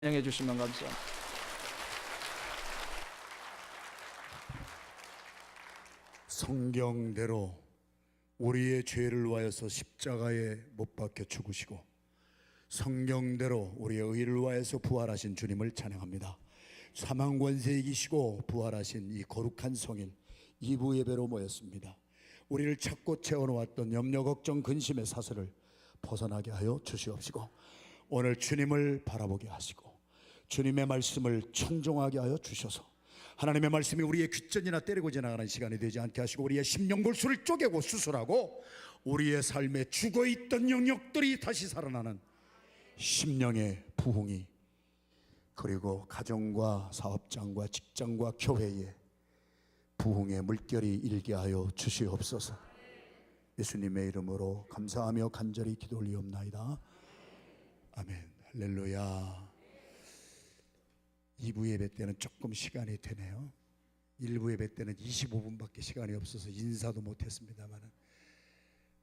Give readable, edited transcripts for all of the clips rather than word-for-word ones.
찬양해 주시면 감사합니다. 성경대로 우리의 죄를 위하여서 십자가에 못 박혀 죽으시고 성경대로 우리의 의를 위하여서 부활하신 주님을 찬양합니다. 사망 권세 이기시고 부활하신 이 거룩한 성일 2부 예배로 모였습니다. 우리를 찾고 채워놓았던 염려 걱정 근심의 사슬을 벗어나게 하여 주시옵시고 오늘 주님을 바라보게 하시고 주님의 말씀을 청종하게 하여 주셔서 하나님의 말씀이 우리의 귓전이나 때리고 지나가는 시간이 되지 않게 하시고 우리의 심령골수를 쪼개고 수술하고 우리의 삶에 죽어있던 영역들이 다시 살아나는 심령의 부흥이, 그리고 가정과 사업장과 직장과 교회에 부흥의 물결이 일게 하여 주시옵소서. 예수님의 이름으로 감사하며 간절히 기도 올리옵나이다. 아멘. 할렐루야. 2부 예배 때는 조금 시간이 되네요. 1부 예배 때는 25분밖에 시간이 없어서 인사도 못했습니다만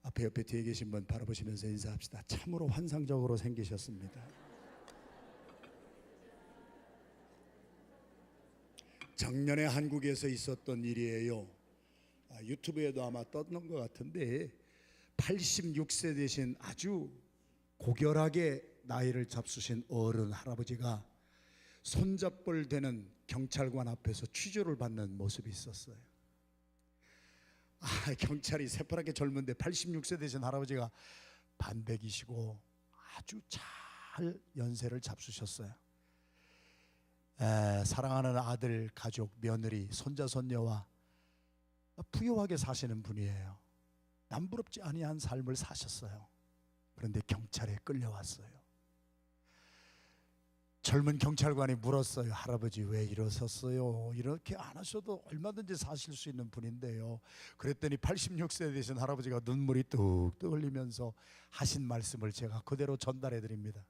앞에 옆에 뒤에 계신 분 바라보시면서 인사합시다. 참으로 환상적으로 생기셨습니다. 작년에 한국에서 있었던 일이에요. 유튜브에도 아마 떴는 것 같은데 86세 되신 아주 고결하게 나이를 잡수신 어른 할아버지가 손잡벌 되는 경찰관 앞에서 취조를 받는 모습이 있었어요. 경찰이 새파랗게 젊은데 86세 되신 할아버지가 반백이시고 아주 잘 연세를 잡수셨어요. 사랑하는 아들, 가족, 며느리, 손자, 손녀와 부유하게 사시는 분이에요. 남부럽지 아니한 삶을 사셨어요. 그런데 경찰에 끌려왔어요. 젊은 경찰관이 물었어요. 할아버지 왜 이러셨어요? 이렇게 안 하셔도 얼마든지 사실 수 있는 분인데요. 그랬더니 86세 되신 할아버지가 눈물이 뚝뚝 흘리면서 하신 말씀을 제가 그대로 전달해 드립니다.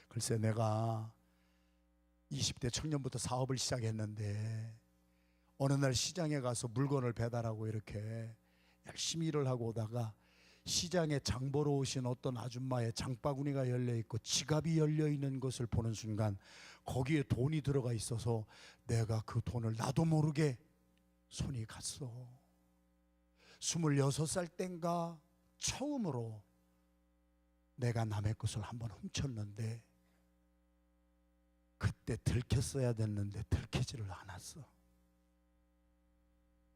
글쎄, 내가 20대 청년부터 사업을 시작했는데 어느 날 시장에 가서 물건을 배달하고 이렇게 열심히 일을 하고 오다가 시장에 장 보러 오신 어떤 아줌마의 장바구니가 열려있고 지갑이 열려있는 것을 보는 순간 거기에 돈이 들어가 있어서 내가 그 돈을 나도 모르게 손이 갔어. 26살 땐가 처음으로 내가 남의 것을 한번 훔쳤는데 그때 들켰어야 됐는데 들키지를 않았어.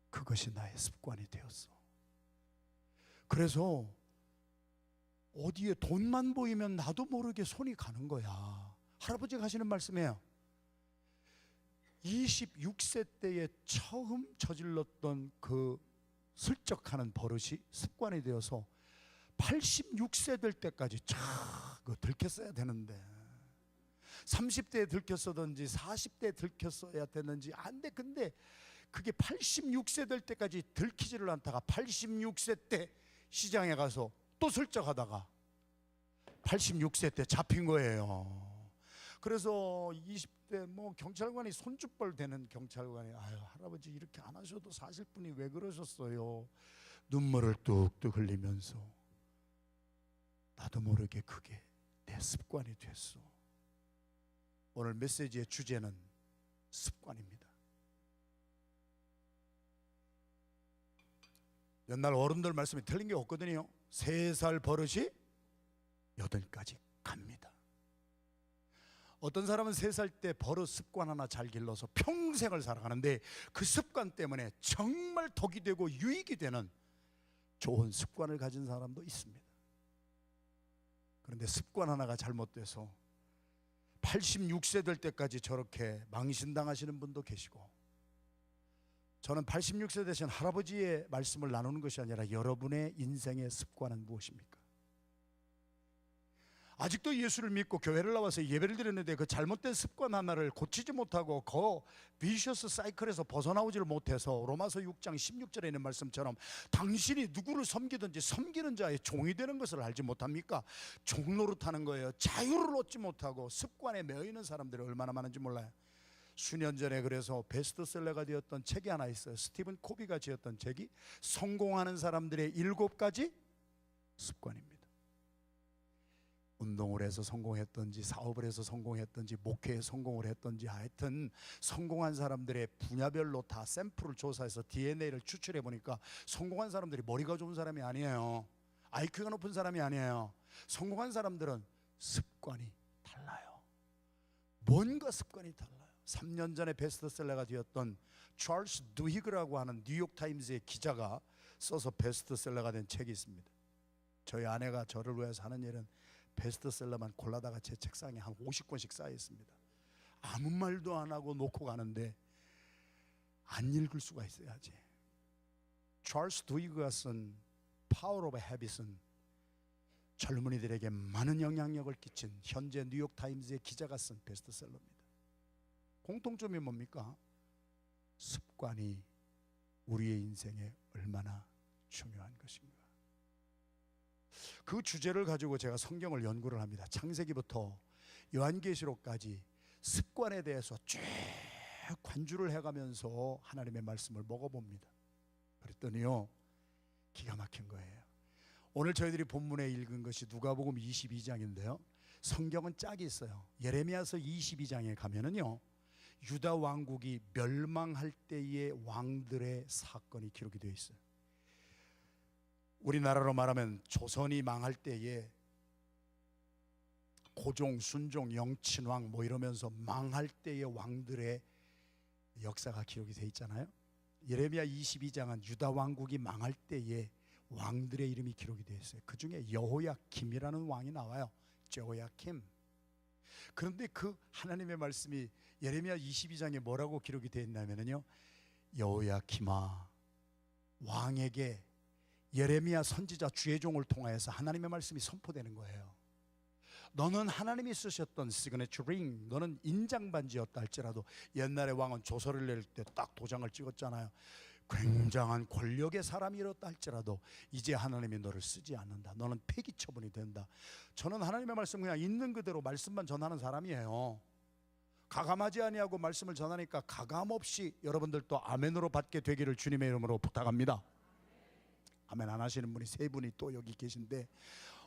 그것이 나의 습관이 되었어. 그래서 어디에 돈만 보이면 나도 모르게 손이 가는 거야. 할아버지가 하시는 말씀이에요. 26세 때에 처음 저질렀던 그 슬쩍하는 버릇이 습관이 되어서 86세 될 때까지 그거 들켰어야 되는데 30대에 들켰었든지 40대에 들켰어야 되는지 안 돼. 근데 그게 86세 될 때까지 들키지를 않다가 86세 때 시장에 가서 또 슬쩍 하다가 86세 때 잡힌 거예요. 그래서 20대 경찰관이 손짓벌 되는 경찰관이 할아버지 이렇게 안 하셔도 사실 분이 왜 그러셨어요? 눈물을 뚝뚝 흘리면서 나도 모르게 그게 내 습관이 됐어. 오늘 메시지의 주제는 습관입니다. 옛날 어른들 말씀이 틀린 게 없거든요. 3살 버릇이 8까지 갑니다. 어떤 사람은 3살 때 버릇 습관 하나 잘 길러서 평생을 살아가는데 그 습관 때문에 정말 덕이 되고 유익이 되는 좋은 습관을 가진 사람도 있습니다. 그런데 습관 하나가 잘못돼서 86세 될 때까지 저렇게 망신당하시는 분도 계시고, 저는 86세 되신 할아버지의 말씀을 나누는 것이 아니라 여러분의 인생의 습관은 무엇입니까? 아직도 예수를 믿고 교회를 나와서 예배를 드렸는데 그 잘못된 습관 하나를 고치지 못하고 그 비셔스 사이클에서 벗어나오지를 못해서 로마서 6장 16절에 있는 말씀처럼 당신이 누구를 섬기든지 섬기는 자의 종이 되는 것을 알지 못합니까? 종노릇하는 거예요. 자유를 얻지 못하고 습관에 매여있는 사람들이 얼마나 많은지 몰라요. 수년 전에 그래서 베스트셀러가 되었던 책이 하나 있어요. 스티븐 코비가 지었던 책이 성공하는 사람들의 7가지 습관입니다. 운동을 해서 성공했던지 사업을 해서 성공했던지 목회에 성공을 했던지 하여튼 성공한 사람들의 분야별로 다 샘플을 조사해서 DNA를 추출해 보니까 성공한 사람들이 머리가 좋은 사람이 아니에요. IQ가 높은 사람이 아니에요. 성공한 사람들은 습관이 달라요. 뭔가 습관이 달라요. 3년 전에 베스트셀러가 되었던 찰스 두히그라고 하는 뉴욕타임즈의 기자가 써서 베스트셀러가 된 책이 있습니다. 저희 아내가 저를 위해서 하는 일은 베스트셀러만 골라다가 제 책상에 한 50권씩 쌓여 있습니다. 아무 말도 안 하고 놓고 가는데 안 읽을 수가 있어야지. 찰스 두히그가 쓴 파워 오브 헤빗은 젊은이들에게 많은 영향력을 끼친 현재 뉴욕타임즈의 기자가 쓴 베스트셀러입니다. 공통점이 뭡니까? 습관이 우리의 인생에 얼마나 중요한 것인가. 그 주제를 가지고 제가 성경을 연구를 합니다. 창세기부터 요한계시록까지 습관에 대해서 쭉 관주를 해가면서 하나님의 말씀을 먹어봅니다. 그랬더니요, 기가 막힌 거예요. 오늘 저희들이 본문에 읽은 것이 누가복음 22장인데요 성경은 짝이 있어요. 예레미야서 22장에 가면은요 유다 왕국이 멸망할 때의 왕들의 사건이 기록이 되어 있어요. 우리나라로 말하면 조선이 망할 때에 고종, 순종, 영친왕 뭐 이러면서 망할 때의 왕들의 역사가 기록이 되어 있잖아요. 예레미야 22장은 유다 왕국이 망할 때에 왕들의 이름이 기록이 되어 있어요. 그 중에 여호야김이라는 왕이 나와요. 여호야김. 그런데 그 하나님의 말씀이 예레미야 22장에 뭐라고 기록이 되어 있냐면요, 여호야김아, 왕에게 예레미야 선지자 주의 종을 통하여서 하나님의 말씀이 선포되는 거예요. 너는 하나님이 쓰셨던 시그니처 링, 너는 인장반지였다 할지라도 옛날에 왕은 조서를 낼 때 딱 도장을 찍었잖아요. 굉장한 권력의 사람이었다 할지라도 이제 하나님이 너를 쓰지 않는다. 너는 폐기 처분이 된다. 저는 하나님의 말씀 그냥 있는 그대로 말씀만 전하는 사람이에요. 가감하지 아니하고 말씀을 전하니까 가감없이 여러분들도 아멘으로 받게 되기를 주님의 이름으로 부탁합니다. 아멘 안 하시는 분이 세 분이 또 여기 계신데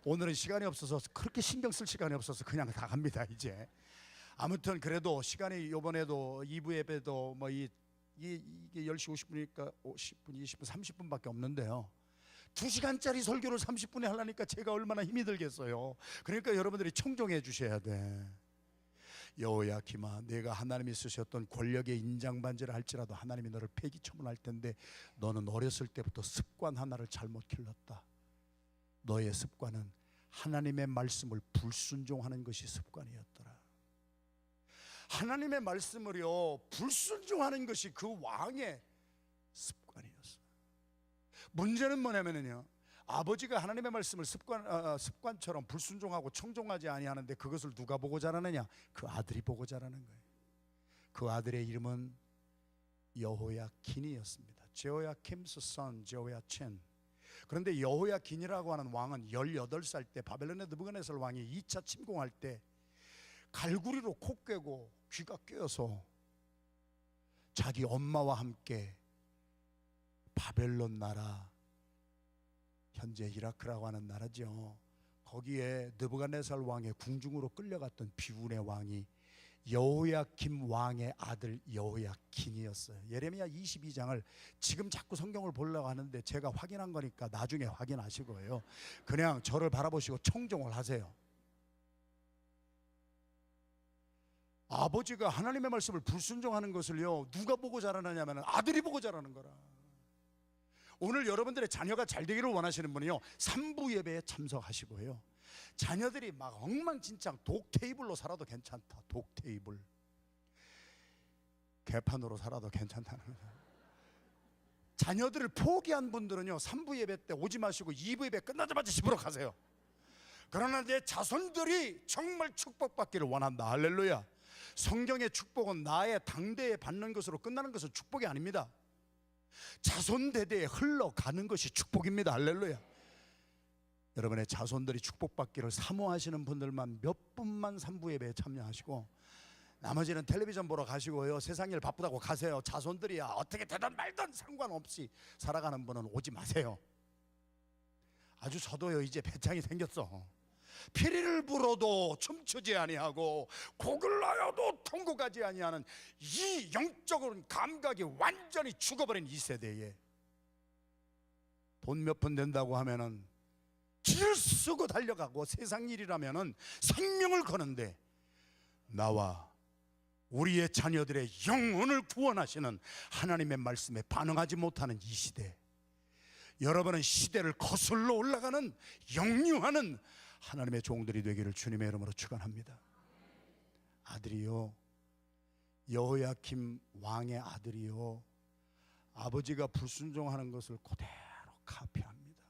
오늘은 시간이 없어서 그렇게 신경 쓸 시간이 없어서 그냥 다 갑니다. 이제 아무튼 그래도 시간이 이번에도 2부 예배도 뭐 이게 10시 50분이니까 10분, 20분, 30분밖에 없는데요 2시간짜리 설교를 30분에 하려니까 제가 얼마나 힘이 들겠어요. 그러니까 여러분들이 청종해 주셔야 돼. 여호야김아, 내가 하나님이 쓰셨던 권력의 인장반지를 할지라도 하나님이 너를 폐기 처분할 텐데 너는 어렸을 때부터 습관 하나를 잘못 길렀다. 너의 습관은 하나님의 말씀을 불순종하는 것이 습관이었더라. 하나님의 말씀을요 불순종하는 것이 그 왕의 습관이었어요. 문제는 뭐냐면요, 아버지가 하나님의 말씀을 습관처럼 불순종하고 청종하지 아니하는데 그것을 누가 보고 자라느냐? 그 아들이 보고 자라는 거예요. 그 아들의 이름은 여호야긴이었습니다. 제호야킴's son, 제호야친. 그런데 여호야긴이라고 하는 왕은 18살 때 바벨론의 느부갓네살 왕이 2차 침공할 때 갈구리로 코 꿰고 귀가 꿰어서 자기 엄마와 함께 바벨론 나라, 현재 이라크라고 하는 나라죠, 거기에 느부갓네살 왕의 궁중으로 끌려갔던 비운의 왕이 여호야김 왕의 아들 여호야긴이었어요. 예레미야 22장을 지금 자꾸 성경을 보려고 하는데 제가 확인한 거니까 나중에 확인하시고요, 그냥 저를 바라보시고 청종을 하세요. 아버지가 하나님의 말씀을 불순종하는 것을요 누가 보고 자라느냐면 아들이 보고 자라는 거라. 오늘 여러분들의 자녀가 잘 되기를 원하시는 분이요 3부 예배에 참석하시고요, 자녀들이 막 엉망진창 독테이블로 살아도 괜찮다. 독테이블 개판으로 살아도 괜찮다는 거예요. 자녀들을 포기한 분들은요 3부 예배 때 오지 마시고 2부 예배 끝나자마자 집으로 가세요. 그러나 내 자손들이 정말 축복받기를 원한다. 할렐루야. 성경의 축복은 나의 당대에 받는 것으로 끝나는 것은 축복이 아닙니다. 자손 대대에 흘러가는 것이 축복입니다. 할렐루야. 여러분의 자손들이 축복받기를 사모하시는 분들만 몇 분만 3부 예배에 참여하시고 나머지는 텔레비전 보러 가시고요, 세상 일 바쁘다고 가세요. 자손들이야 어떻게 되든 말든 상관없이 살아가는 분은 오지 마세요. 아주 저도요 이제 배짱이 생겼어. 피리를 불어도 춤추지 아니하고 곡을 하여도 통곡하지 아니하는 이 영적인 감각이 완전히 죽어버린 이 세대에 돈 몇 푼 된다고 하면은 길 쓰고 달려가고 세상 일이라면은 생명을 거는데 나와 우리의 자녀들의 영혼을 구원하시는 하나님의 말씀에 반응하지 못하는 이 시대, 여러분은 시대를 거슬러 올라가는 역류하는 하나님의 종들이 되기를 주님의 이름으로 축원합니다. 아들이요, 여호야김 왕의 아들이요, 아버지가 불순종하는 것을 그대로 카피합니다.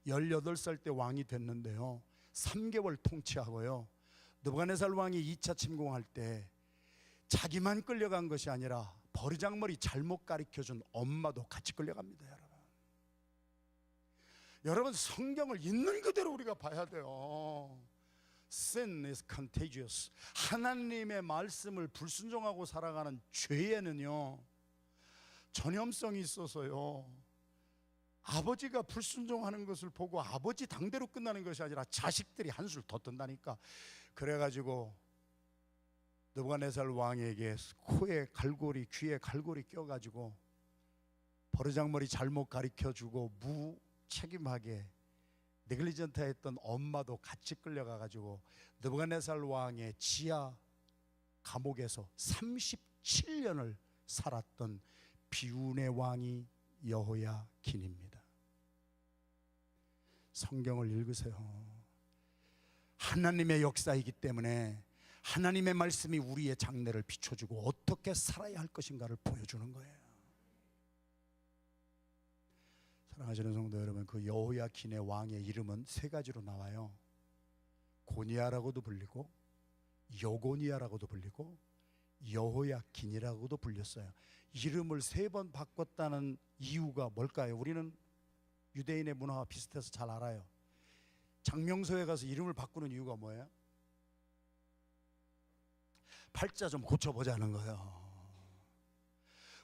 18살 때 왕이 됐는데요, 3개월 통치하고요, 느부갓네살 왕이 2차 침공할 때 자기만 끌려간 것이 아니라 버르장머리 잘못 가르쳐준 엄마도 같이 끌려갑니다. 여러분, 성경을 있는 그대로 우리가 봐야 돼요. Sin is contagious. 하나님의 말씀을 불순종하고 살아가는 죄에는요, 전염성이 있어서요, 아버지가 불순종하는 것을 보고 아버지 당대로 끝나는 것이 아니라 자식들이 한술 더 뜬다니까. 그래가지고 느부갓네살 왕에게 코에 갈고리, 귀에 갈고리 껴가지고 버르장머리 잘못 가르쳐주고 무책임하게 네글리전트했던 엄마도 같이 끌려가가지고 느부갓네살 왕의 지하 감옥에서 37년을 살았던 비운의 왕이 여호야긴입니다. 성경을 읽으세요. 하나님의 역사이기 때문에 하나님의 말씀이 우리의 장래를 비춰주고 어떻게 살아야 할 것인가를 보여주는 거예요. 사랑하시는 성도 여러분, 그 여호야긴의 왕의 이름은 3가지로 나와요. 고니야라고도 불리고 여고니야라고도 불리고 여호야긴이라고도 불렸어요. 이름을 3번 바꿨다는 이유가 뭘까요? 우리는 유대인의 문화와 비슷해서 잘 알아요. 장명소에 가서 이름을 바꾸는 이유가 뭐예요? 팔자 좀 고쳐보자는 거예요.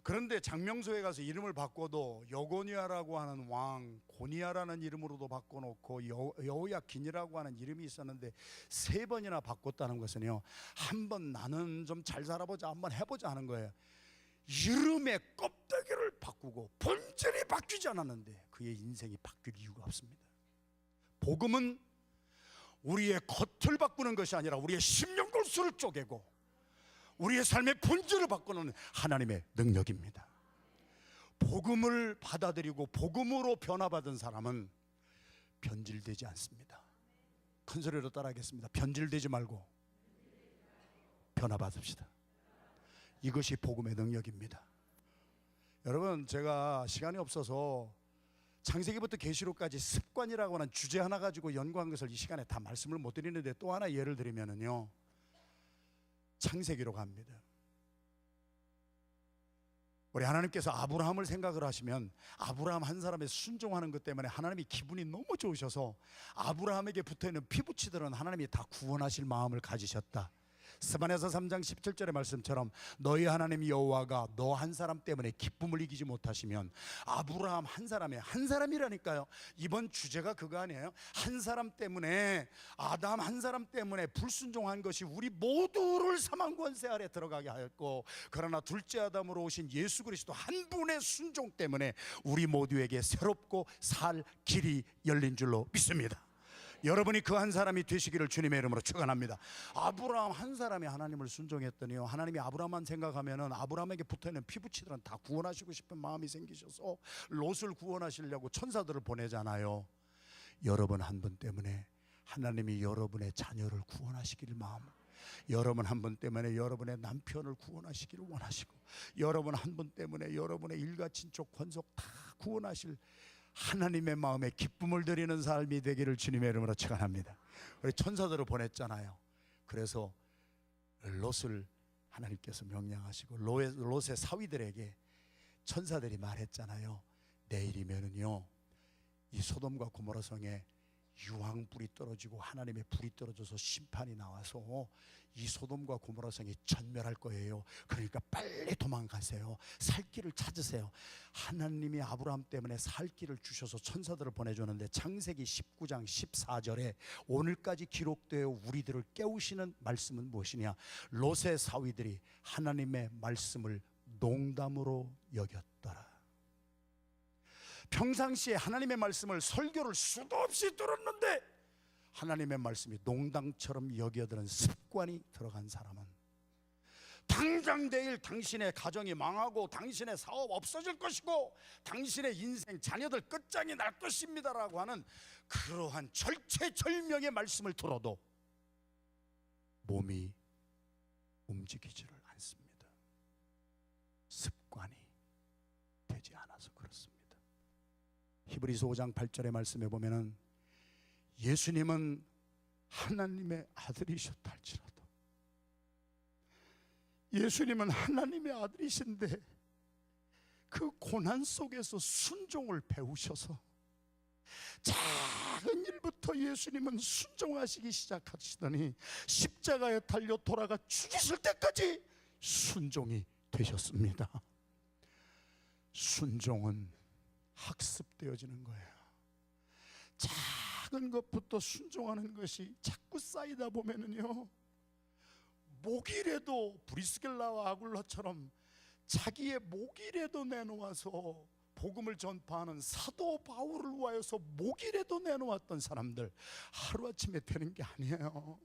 그런데 장명소에 가서 이름을 바꿔도 여고니야라고 하는 왕, 고니야라는 이름으로도 바꿔놓고 여호야긴이라고 하는 이름이 있었는데 3번이나 바꿨다는 것은요, 한번 나는 좀 잘 살아보자, 한번 해보자 하는 거예요. 이름의 껍데기를 바꾸고 본질이 바뀌지 않았는데 그의 인생이 바뀔 이유가 없습니다. 복음은 우리의 겉을 바꾸는 것이 아니라 우리의 심령골수를 쪼개고 우리의 삶의 본질을 바꾸는 하나님의 능력입니다. 복음을 받아들이고 복음으로 변화받은 사람은 변질되지 않습니다. 큰 소리로 따라하겠습니다. 변질되지 말고 변화받읍시다. 이것이 복음의 능력입니다. 여러분, 제가 시간이 없어서 창세기부터 계시록까지 습관이라고 하는 주제 하나 가지고 연구한 것을 이 시간에 다 말씀을 못 드리는데, 또 하나 예를 들면은요, 창세기로 갑니다. 우리 하나님께서 아브라함을 생각을 하시면 아브라함 한 사람의 순종하는 것 때문에 하나님이 기분이 너무 좋으셔서 아브라함에게 붙어있는 피부치들은 하나님이 다 구원하실 마음을 가지셨다. 스바냐서 3장 17절의 말씀처럼 너희 하나님 여호와가 너 한 사람 때문에 기쁨을 이기지 못하시면, 아브라함 한 사람에, 한 사람이라니까요. 이번 주제가 그거 아니에요? 한 사람 때문에, 아담 한 사람 때문에 불순종한 것이 우리 모두를 사망 권세 아래 들어가게 하였고, 그러나 둘째 아담으로 오신 예수 그리스도 한 분의 순종 때문에 우리 모두에게 새롭고 살 길이 열린 줄로 믿습니다. 여러분이 그 한 사람이 되시기를 주님의 이름으로 축원합니다. 아브라함 한 사람이 하나님을 순종했더니요, 하나님이 아브라함만 생각하면은 아브라함에게 붙어있는 피부치들은 다 구원하시고 싶은 마음이 생기셔서 롯을 구원하시려고 천사들을 보내잖아요. 여러분 한 분 때문에 하나님이 여러분의 자녀를 구원하시길 마음, 여러분 한 분 때문에 여러분의 남편을 구원하시기를 원하시고, 여러분 한 분 때문에 여러분의 일가 친족 권속 다 구원하실 하나님의 마음에 기쁨을 드리는 삶이 되기를 주님의 이름으로 축원합니다. 우리 천사들을 보냈잖아요. 그래서 롯을 하나님께서 명령하시고 롯의 사위들에게 천사들이 말했잖아요. 내일이면은요, 이 소돔과 고모라 성에 유황불이 떨어지고 하나님의 불이 떨어져서 심판이 나와서 이 소돔과 고모라 성이 전멸할 거예요. 그러니까 빨리 도망가세요. 살 길을 찾으세요. 하나님이 아브라함 때문에 살 길을 주셔서 천사들을 보내줬는데 창세기 19장 14절에 오늘까지 기록되어 우리들을 깨우시는 말씀은 무엇이냐? 롯의 사위들이 하나님의 말씀을 농담으로 여겼더라. 평상시에 하나님의 말씀을 설교를 수도 없이 들었는데 하나님의 말씀이 농담처럼 여겨드는 습관이 들어간 사람은 당장 내일 당신의 가정이 망하고 당신의 사업 없어질 것이고 당신의 인생 자녀들 끝장이 날 것입니다라고 하는 그러한 절체절명의 말씀을 들어도 몸이 움직이지를 않습니다. 습관이 되지 않아서 그렇습니다. 히브리서 5장 8절의 말씀에 보면은 예수님은 하나님의 아들이셨다 할지라도, 예수님은 하나님의 아들이신데 그 고난 속에서 순종을 배우셔서 작은 일부터 예수님은 순종하시기 시작하시더니 십자가에 달려 돌아가 죽으실 때까지 순종이 되셨습니다. 순종은 학습되어지는 거예요. 작은 것부터 순종하는 것이 자꾸 쌓이다 보면은요, 목이라도 브리스길라와 아굴라처럼 자기의 목이라도 내놓아서 복음을 전파하는 사도 바울을 위하여서 목이라도 내놓았던 사람들 하루아침에 되는 게 아니에요.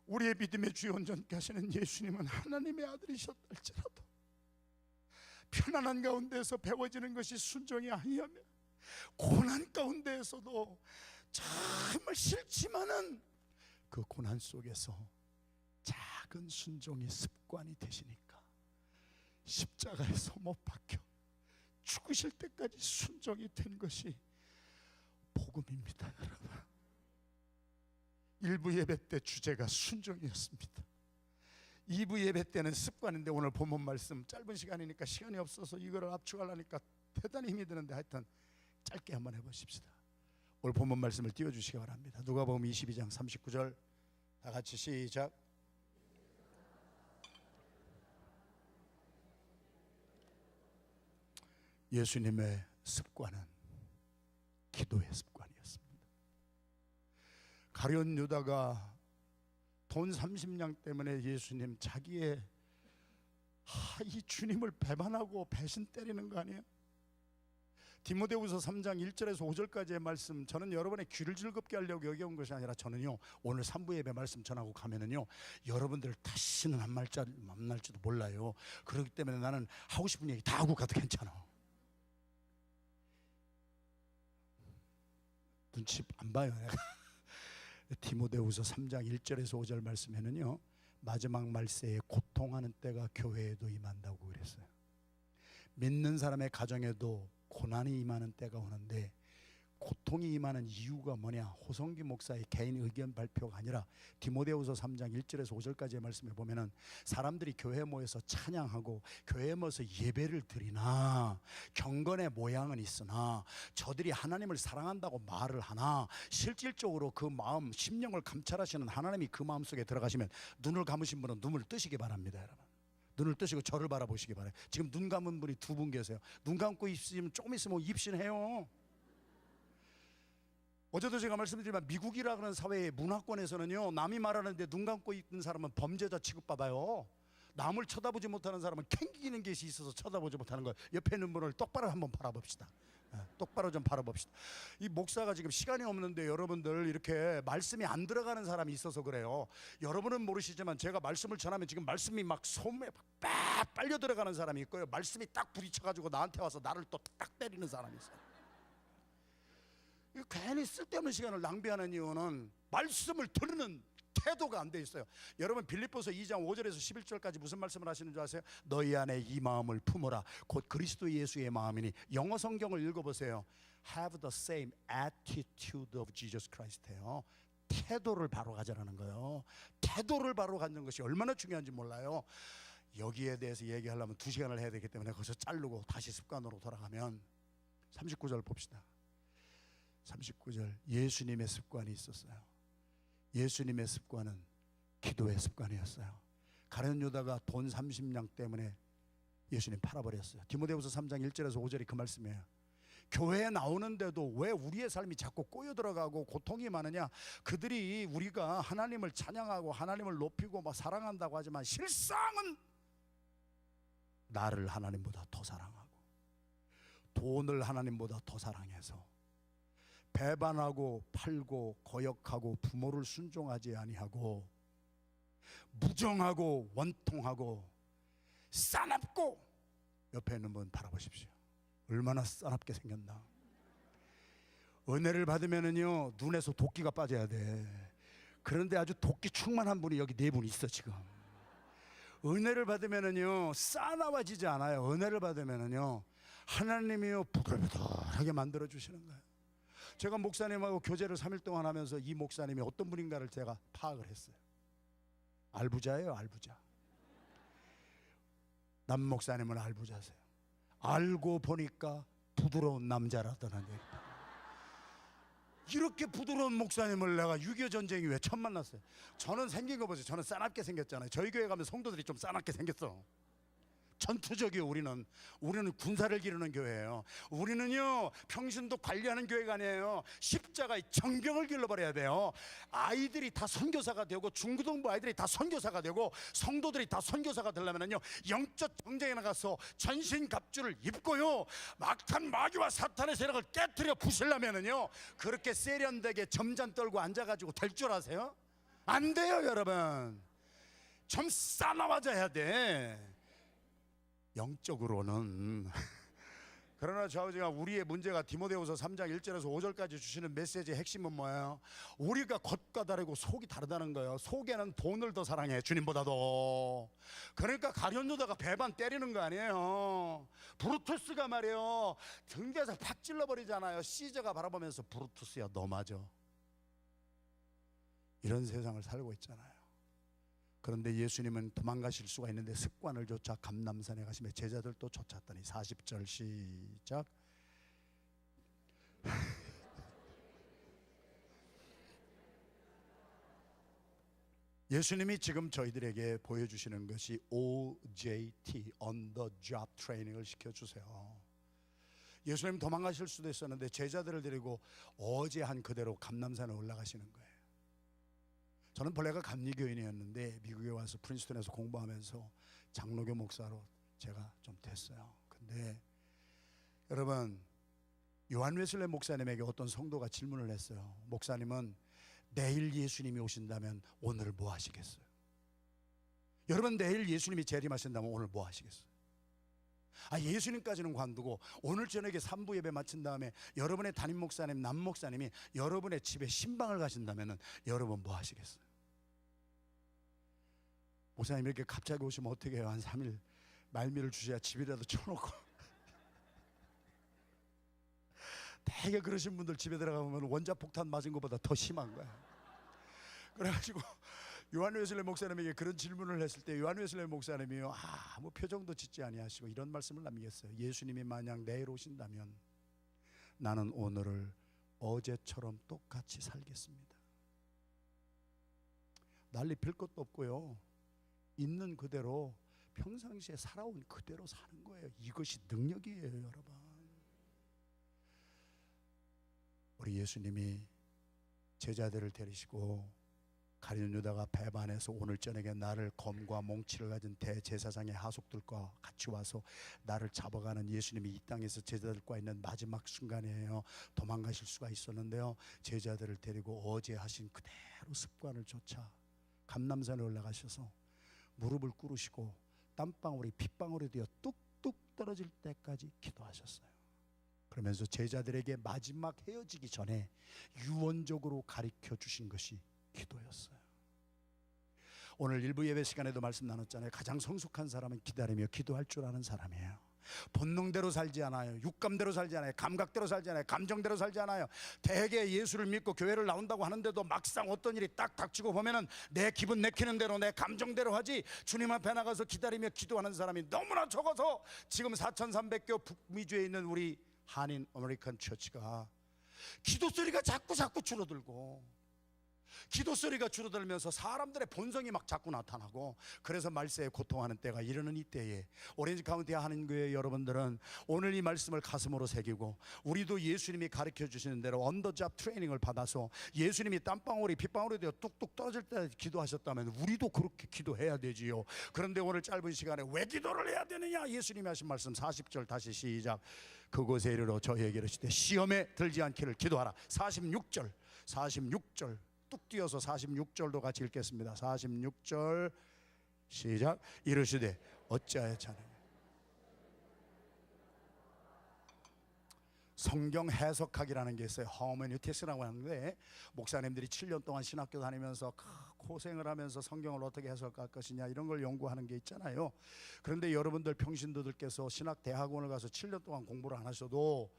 우리의 믿음의 주요 온전케 하시는 예수님은 하나님의 아들이셨다 할지라도 편안한 가운데서 배워지는 것이 순종이 아니하며 고난 가운데에서도 정말 싫지만은 그 고난 속에서 작은 순종이 습관이 되시니까 십자가에서 못 박혀 죽으실 때까지 순종이 된 것이 복음입니다, 여러분. 일부 예배 때 주제가 순종이었습니다. 2부 예배 때는 습관인데 오늘 본문 말씀 짧은 시간이니까 시간이 없어서 이거를 압축하려니까 대단히 힘이 드는데 하여튼 짧게 한번 해보십시다. 오늘 본문 말씀을 띄워주시기 바랍니다. 누가복음 22장 39절 다 같이 시작. 예수님의 습관은 기도의 습관이었습니다. 가룟 유다가 돈 30냥 때문에 예수님 자기의 이 주님을 배반하고 배신 때리는 거 아니에요? 디모데후서 3장 1절에서 5절까지의 말씀, 저는 여러분의 귀를 즐겁게 하려고 여기 온 것이 아니라 저는요 오늘 3부 예배 말씀 전하고 가면은요 여러분들 다시는 안 만날지도 몰라요. 그렇기 때문에 나는 하고 싶은 얘기 다 하고 가도 괜찮아. 눈치 안 봐요 내가. 디모데후서 3장 1절에서 5절 말씀에는요 마지막 말세에 고통하는 때가 교회에도 임한다고 그랬어요. 믿는 사람의 가정에도 고난이 임하는 때가 오는데 고통이 임하는 이유가 뭐냐? 호성기 목사의 개인 의견 발표가 아니라 디모데후서 3장 1절에서 5절까지의 말씀에 보면은 사람들이 교회에 모여서 찬양하고 교회에 모여서 예배를 드리나 경건의 모양은 있으나 저들이 하나님을 사랑한다고 말을 하나 실질적으로 그 마음 심령을 감찰하시는 하나님이 그 마음속에 들어가시면 눈을 감으신 분은 눈을 뜨시기 바랍니다, 여러분. 눈을 뜨시고 저를 바라보시기 바라요. 지금 눈 감은 분이 2분 계세요. 눈 감고 있으면 조금 있으면 입신해요. 어제도 제가 말씀드리지만 미국이라 그런 사회의 문화권에서는요 남이 말하는데 눈 감고 있는 사람은 범죄자 취급받아요. 남을 쳐다보지 못하는 사람은 캥기는 것이 있어서 쳐다보지 못하는 거예요. 옆에 있는 분을 똑바로 한번 바라봅시다. 똑바로 좀 바라봅시다. 이 목사가 지금 시간이 없는데 여러분들 이렇게 말씀이 안 들어가는 사람이 있어서 그래요. 여러분은 모르시지만 제가 말씀을 전하면 지금 말씀이 막 손에 빡 빨려 들어가는 사람이 있고요. 말씀이 딱 부딪혀가지고 나한테 와서 나를 또 딱 때리는 사람이 있어요. 괜히 쓸데없는 시간을 낭비하는 이유는 말씀을 들으는 태도가 안 돼 있어요. 여러분 빌립보서 2장 5절에서 11절까지 무슨 말씀을 하시는 줄 아세요? 너희 안에 이 마음을 품어라 곧 그리스도 예수의 마음이니. 영어 성경을 읽어보세요. Have the same attitude of Jesus Christ예요. 태도를 바로 가져라는 거예요. 태도를 바로 갖는 것이 얼마나 중요한지 몰라요. 여기에 대해서 얘기하려면 2시간을 해야 되기 때문에 거기서 자르고 다시 습관으로 돌아가면 39절 봅시다. 39절, 예수님의 습관이 있었어요. 예수님의 습관은 기도의 습관이었어요. 가룟 유다가 돈 30냥 때문에 예수님 팔아버렸어요. 디모데후서 3장 1절에서 5절이 그 말씀이에요. 교회에 나오는데도 왜 우리의 삶이 자꾸 꼬여 들어가고 고통이 많으냐? 그들이 우리가 하나님을 찬양하고 하나님을 높이고 막 사랑한다고 하지만 실상은 나를 하나님보다 더 사랑하고 돈을 하나님보다 더 사랑해서 배반하고 팔고 거역하고 부모를 순종하지 아니하고 무정하고 원통하고 싸납고, 옆에 있는 분 바라보십시오. 얼마나 싸납게 생겼나. 은혜를 받으면은요 눈에서 도끼가 빠져야 돼. 그런데 아주 도끼 충만한 분이 여기 네 분 있어 지금. 은혜를 받으면은요 싸나워지지 않아요. 은혜를 받으면은요 하나님이요 부들부들하게 만들어 주시는 거예요. 제가 목사님하고 교제를 3일 동안 하면서 이 목사님이 어떤 분인가를 제가 파악을 했어요. 알부자예요, 알부자. 남 목사님은 알부자세요. 알고 보니까 부드러운 남자라더는 얘기. 이렇게 부드러운 목사님을 내가 6.25 전쟁 이후에 처음 만났어요. 저는 생긴 거 보세요. 저는 싸납게 생겼잖아요. 저희 교회 가면 성도들이 좀 싸납게 생겼어. 전투적이요. 우리는 군사를 기르는 교회예요. 우리는요 평신도 관리하는 교회가 아니에요. 십자가의 정병을 길러버려야 돼요. 아이들이 다 선교사가 되고 중고등부 아이들이 다 선교사가 되고 성도들이 다 선교사가 되려면요 영적 전쟁에 나가서 전신갑주를 입고요 막탄 마귀와 사탄의 세력을 깨트려 부수려면요 그렇게 세련되게 점잔 떨고 앉아가지고 될 줄 아세요? 안 돼요 여러분. 좀 싸나워져야 돼 영적으로는. 그러나 좌우지가 우리의 문제가 디모데후서 3장 1절에서 5절까지 주시는 메시지의 핵심은 뭐예요? 우리가 겉과 다르고 속이 다르다는 거예요. 속에는 돈을 더 사랑해, 주님보다도. 그러니까 가룟 유다가 배반 때리는 거 아니에요. 브루투스가 말이에요 등대에서 팍 찔러버리잖아요. 시저가 바라보면서 브루투스야 너 맞아. 이런 세상을 살고 있잖아요. 그런데 예수님은 도망가실 수가 있는데 습관을 쫓아 감람산에 가시며 제자들도 쫓았더니 40절 시작. 예수님이 지금 저희들에게 보여주시는 것이 OJT, On the Job Training을 시켜주세요. 예수님 도망가실 수도 있었는데 제자들을 데리고 어제 한 그대로 감람산에 올라가시는 거예요. 저는 본래가 감리교인이었는데 미국에 와서 프린스턴에서 공부하면서 장로교 목사로 제가 좀 됐어요. 근데 여러분 요한 웨슬레 목사님에게 어떤 성도가 질문을 했어요. 목사님은 내일 예수님이 오신다면 오늘 뭐 하시겠어요? 여러분 내일 예수님이 재림하신다면 오늘 뭐 하시겠어요? 예수님까지는 관두고 오늘 저녁에 3부 예배 마친 다음에 여러분의 담임 목사님, 남 목사님이 여러분의 집에 신방을 가신다면 여러분 뭐 하시겠어요? 목사님 이렇게 갑자기 오시면 어떻게 해요? 한 3일 말미를 주셔야 집이라도 쳐놓고. 되게 그러신 분들 집에 들어가면 원자폭탄 맞은 것보다 더 심한 거야. 그래가지고 요한 웨슬레 목사님에게 그런 질문을 했을 때 요한 웨슬레 목사님이요 아무 표정도 짓지 아니하시고 이런 말씀을 남기겠어요. 예수님이 만약 내일 오신다면 나는 오늘을 어제처럼 똑같이 살겠습니다. 난리 필 것도 없고요 있는 그대로 평상시에 살아온 그대로 사는 거예요. 이것이 능력이에요 여러분. 우리 예수님이 제자들을 데리시고 가룟 유다가 배반해서 오늘 저녁에 나를 검과 몽치를 가진 대제사장의 하속들과 같이 와서 나를 잡아가는 예수님이 이 땅에서 제자들과 있는 마지막 순간이에요. 도망가실 수가 있었는데요 제자들을 데리고 어제 하신 그대로 습관을 쫓아 감람산에 올라가셔서 무릎을 꿇으시고 땀방울이 핏방울이 되어 뚝뚝 떨어질 때까지 기도하셨어요. 그러면서 제자들에게 마지막 헤어지기 전에 유언적으로 가르쳐 주신 것이 기도였어요. 오늘 일부 예배 시간에도 말씀 나눴잖아요. 가장 성숙한 사람은 기다리며 기도할 줄 아는 사람이에요. 본능대로 살지 않아요. 육감대로 살지 않아요. 감각대로 살지 않아요. 감정대로 살지 않아요. 대개 예수를 믿고 교회를 나온다고 하는데도 막상 어떤 일이 딱 닥치고 보면은 내 기분 내키는 대로 내 감정대로 하지 주님 앞에 나가서 기다리며 기도하는 사람이 너무나 적어서 지금 4,300교 북미주에 있는 우리 한인 아메리칸 처치가 기도 소리가 자꾸 줄어들고, 기도 소리가 줄어들면서 사람들의 본성이 막 자꾸 나타나고, 그래서 말세에 고통하는 때가 이르는 이때에 오렌지 카운티 하나님교회 여러분들은 오늘 이 말씀을 가슴으로 새기고, 우리도 예수님이 가르쳐 주시는 대로 언더잡 트레이닝을 받아서 예수님이 땀방울이 빗방울이 되어 뚝뚝 떨어질 때 기도하셨다면 우리도 그렇게 기도해야 되지요. 그런데 오늘 짧은 시간에 왜 기도를 해야 되느냐? 예수님이 하신 말씀 40절 다시 시작. 그곳에 이르러 저희에게 이르시되 시험에 들지 않기를 기도하라. 46절 뚝 띄어서 46절도 같이 읽겠습니다. 46절 시작. 이르시되 어찌하여 자느냐. 성경 해석학이라는 게 있어요. 허메뉴티스라고 하는데, 목사님들이 7년 동안 신학교 다니면서 고생을 하면서 성경을 어떻게 해석할 것이냐 이런 걸 연구하는 게 있잖아요. 그런데 여러분들 평신도들께서 신학대학원을 가서 7년 동안 공부를 안 하셔도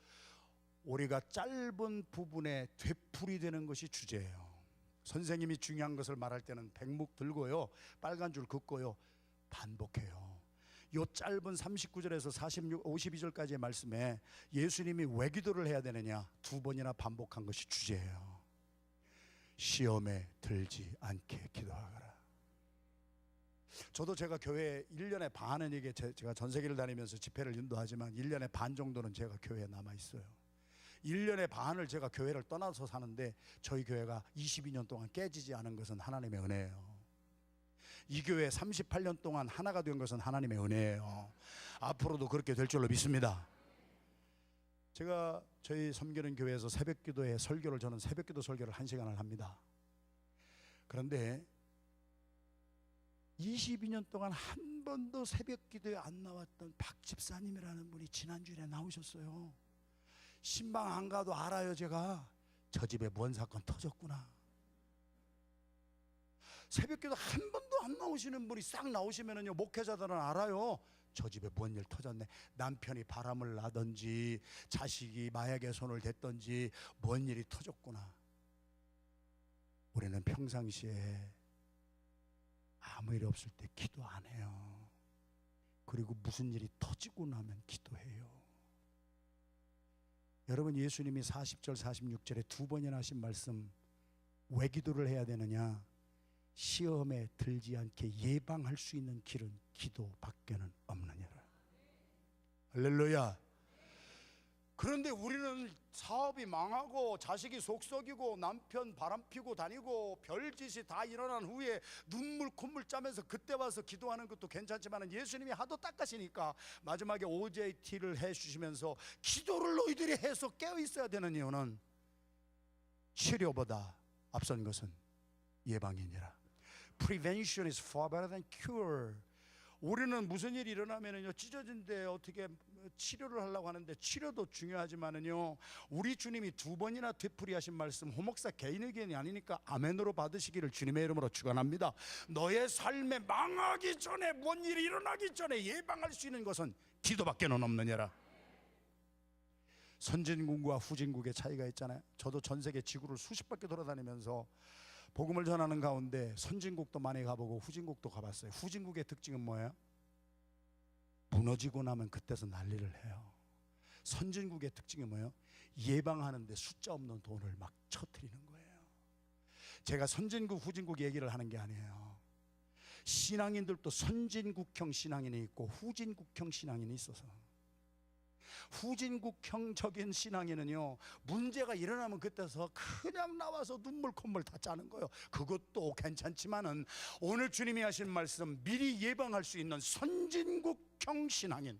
우리가 짧은 부분에 되풀이되는 것이 주제예요. 선생님이 중요한 것을 말할 때는 백목 들고요, 빨간 줄 긋고요, 반복해요. 요 짧은 39절에서 52절까지의 말씀에 예수님이 왜 기도를 해야 되느냐, 두 번이나 반복한 것이 주제예요. 시험에 들지 않게 기도하거라. 저도 제가 교회 1년에 반은, 이게 제가 전 세계를 다니면서 집회를 인도하지만 1년에 반 정도는 제가 교회에 남아있어요. 1년의 반을 제가 교회를 떠나서 사는데 저희 교회가 22년 동안 깨지지 않은 것은 하나님의 은혜예요. 이 교회 38년 동안 하나가 된 것은 하나님의 은혜예요. 앞으로도 그렇게 될 줄로 믿습니다. 제가 저희 섬기는 교회에서 새벽기도에 설교를, 저는 새벽기도 설교를 1시간을 합니다. 그런데 22년 동안 한 번도 새벽기도에 안 나왔던 박 집사님이라는 분이 지난주에 나오셨어요. 신방 안 가도 알아요. 제가 저 집에 뭔 사건 터졌구나. 새벽기도 한 번도 안 나오시는 분이 싹 나오시면은요, 목회자들은 알아요. 저 집에 뭔 일 터졌네. 남편이 바람을 나든지 자식이 마약에 손을 댔든지 뭔 일이 터졌구나. 우리는 평상시에 아무 일이 없을 때 기도 안 해요. 그리고 무슨 일이 터지고 나면 기도해요. 여러분, 예수님이 40절 46절에 두 번이나 하신 말씀, 왜 기도를 해야 되느냐? 시험에 들지 않게 예방할 수 있는 길은 기도밖에는 없느니라. 할렐루야. 그런데 우리는 사업이 망하고 자식이 속썩이고 남편 바람피고 다니고 별짓이 다 일어난 후에 눈물 콧물 짜면서 그때 와서 기도하는 것도 괜찮지만, 예수님이 하도 닦으시니까 마지막에 OJT를 해주시면서 기도를 너희들이 해서 깨어있어야 되는 이유는 치료보다 앞선 것은 예방이니라. Prevention is far better than cure. 우리는 무슨 일이 일어나면은요, 찢어진데 어떻게 치료를 하려고 하는데, 치료도 중요하지만은요, 우리 주님이 두 번이나 되풀이하신 말씀, 호목사 개인 의견이 아니니까 아멘으로 받으시기를 주님의 이름으로 축원합니다. 너의 삶에 망하기 전에, 뭔 일이 일어나기 전에 예방할 수 있는 것은 기도밖에는 없느니라. 선진국과 후진국의 차이가 있잖아요. 저도 전 세계 지구를 수십 바퀴 돌아다니면서 복음을 전하는 가운데 선진국도 많이 가보고 후진국도 가봤어요. 후진국의 특징은 뭐예요? 무너지고 나면 그때서 난리를 해요. 선진국의 특징이 뭐예요? 예방하는데 숫자 없는 돈을 막 쳐뜨리는 거예요. 제가 선진국 후진국 얘기를 하는 게 아니에요. 신앙인들도 선진국형 신앙인이 있고 후진국형 신앙인이 있어서, 후진국형적인 신앙인은요, 문제가 일어나면 그때서 그냥 나와서 눈물 콧물 다 짜는 거예요. 그것도 괜찮지만은 오늘 주님이 하신 말씀, 미리 예방할 수 있는 선진국형 신앙인,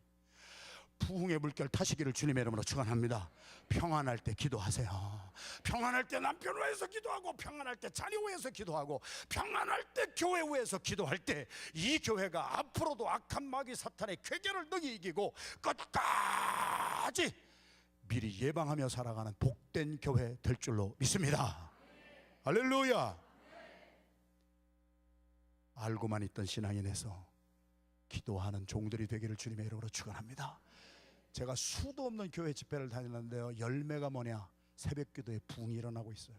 부흥의 물결 타시기를 주님의 이름으로 축원합니다. 평안할 때 기도하세요. 평안할 때 남편 위해서 기도하고, 평안할 때 자녀 위해서 기도하고, 평안할 때 교회 위해서 기도할 때 이 교회가 앞으로도 악한 마귀 사탄의 궤계를 능히 이기고 끝까지 미리 예방하며 살아가는 복된 교회 될 줄로 믿습니다. 할렐루야. 알고만 있던 신앙인에서 기도하는 종들이 되기를 주님의 이름으로 축원합니다. 제가 수도 없는 교회 집회를 다니는데요, 열매가 뭐냐? 새벽기도에 부흥이 일어나고 있어요.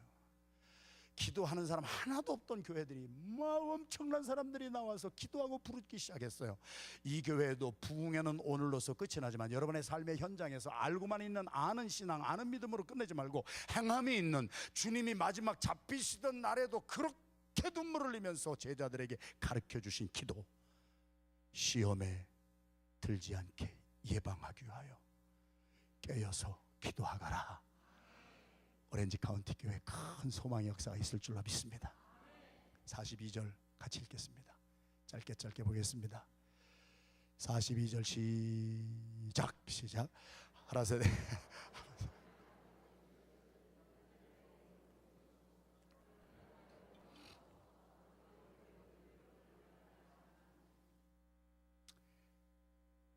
기도하는 사람 하나도 없던 교회들이 엄청난 사람들이 나와서 기도하고 부르기 시작했어요. 이 교회도 부흥회는 오늘로서 끝이 나지만 여러분의 삶의 현장에서 알고만 있는 아는 신앙, 아는 믿음으로 끝내지 말고 행함이 있는, 주님이 마지막 잡히시던 날에도 그렇게 눈물을 흘리면서 제자들에게 가르쳐 주신 기도, 시험에 들지 않게 예방하기 위하여 깨어서 기도하거라. 오렌지 카운티 교회 큰 소망의 역사가 있을 줄로 믿습니다. 42절 같이 읽겠습니다. 짧게 보겠습니다. 42절 시작. 하라세대.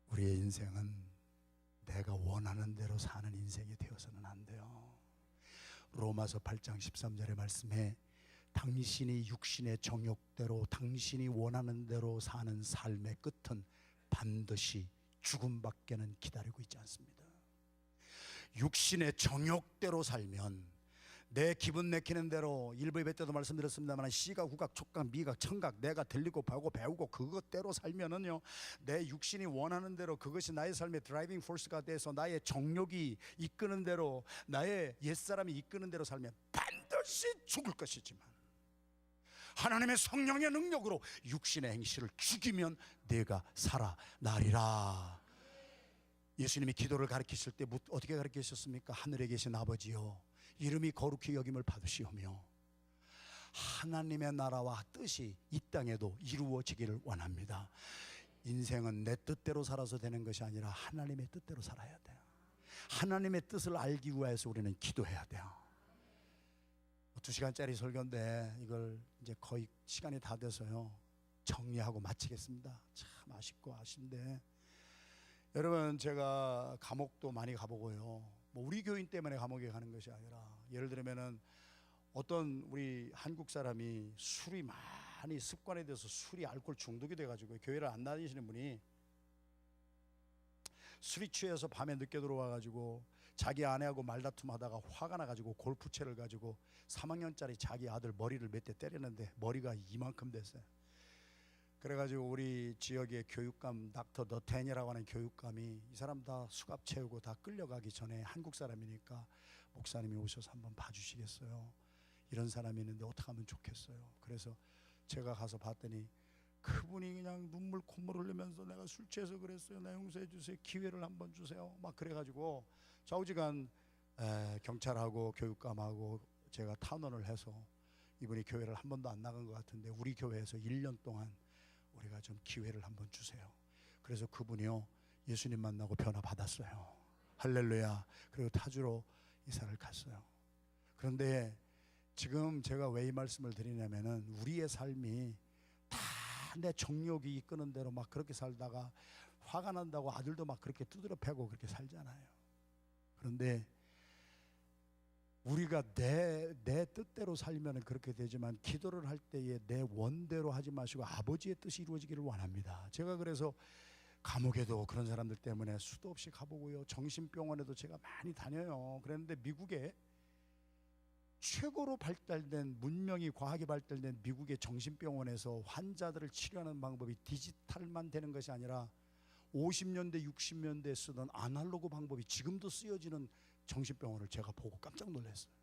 우리의 인생은 내가 원하는 대로 사는 인생이 되어서는 안 돼요. 로마서 8장 13절의 말씀에 당신이 육신의 정욕대로 당신이 원하는 대로 사는 삶의 끝은 반드시 죽음밖에는 기다리고 있지 않습니다. 육신의 정욕대로 살면 내 기분 내키는 대로, 일부 예배 때도 말씀드렸습니다만 시각, 후각, 촉각, 미각, 청각 내가 들리고 보고 배우고 그것대로 살면은요, 내 육신이 원하는 대로 그것이 나의 삶의 드라이빙 포스가 돼서 나의 정욕이 이끄는 대로, 나의 옛사람이 이끄는 대로 살면 반드시 죽을 것이지만 하나님의 성령의 능력으로 육신의 행실을 죽이면 내가 살아나리라. 예수님이 기도를 가르치실 때 어떻게 가르치셨습니까? 하늘에 계신 아버지여, 이름이 거룩히 여김을 받으시오며 하나님의 나라와 뜻이 이 땅에도 이루어지기를 원합니다. 인생은 내 뜻대로 살아서 되는 것이 아니라 하나님의 뜻대로 살아야 돼요. 하나님의 뜻을 알기 위해서 우리는 기도해야 돼요. 2시간짜리 설교인데 이걸 이제 거의 시간이 다 돼서요, 정리하고 마치겠습니다. 참 아쉽고 아쉬운데, 여러분, 제가 감옥도 많이 가보고요, 뭐 우리 교인 때문에 감옥에 가는 것이 아니라, 예를 들면은 어떤 우리 한국 사람이 술이 많이 습관이 돼서 술이 알코올 중독이 돼가지고 교회를 안 다니시는 분이 술이 취해서 밤에 늦게 들어와가지고 자기 아내하고 말다툼하다가 화가 나가지고 골프채를 가지고 3학년짜리 자기 아들 머리를 몇 대 때렸는데 머리가 이만큼 됐어요. 그래가지고 우리 지역의 교육감 닥터 너텐이라고 하는 교육감이 이 사람 다 수갑 채우고 다 끌려가기 전에 한국 사람이니까 목사님이 오셔서 한번 봐주시겠어요? 이런 사람이 있는데 어떻게 하면 좋겠어요? 그래서 제가 가서 봤더니 그분이 그냥 눈물 콧물 흘리면서 내가 술 취해서 그랬어요, 나 용서해 주세요, 기회를 한번 주세요, 막 그래가지고 좌우지간 경찰하고 교육감하고 제가 탄원을 해서 이분이 교회를 한 번도 안 나간 것 같은데 우리 교회에서 1년 동안 우리가 좀 기회를 한번 주세요. 그래서 그분이요, 예수님 만나고 변화 받았어요. 할렐루야. 그리고 타주로 이사를 갔어요. 그런데 지금 제가 왜 이 말씀을 드리냐면은 우리의 삶이 다 내 정욕이 이끄는 대로 막 그렇게 살다가 화가 난다고 아들도 막 그렇게 두드려 패고 그렇게 살잖아요. 그런데 우리가 내 뜻대로 살면 그렇게 되지만 기도를 할 때에 내 원대로 하지 마시고 아버지의 뜻이 이루어지기를 원합니다. 제가 그래서 감옥에도 그런 사람들 때문에 수도 없이 가보고요, 정신병원에도 제가 많이 다녀요. 그랬는데 미국에 최고로 발달된, 문명이 과학이 발달된 미국의 정신병원에서 환자들을 치료하는 방법이 디지털만 되는 것이 아니라 50년대 60년대에 쓰던 아날로그 방법이 지금도 쓰여지는 정신병원을 제가 보고 깜짝 놀랐어요.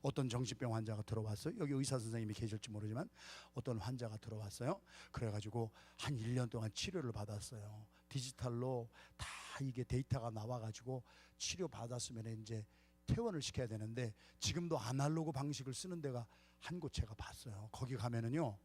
어떤 정신병 환자가 들어왔어요. 여기 의사 선생님이 계실지 모르지만 어떤 환자가 들어왔어요. 그래가지고 한 1년 동안 치료를 받았어요. 디지털로 다 이게 데이터가 나와가지고 치료 받았으면 이제 퇴원을 시켜야 되는데 지금도 아날로그 방식을 쓰는 데가 한 곳 제가 봤어요. 거기 가면은요,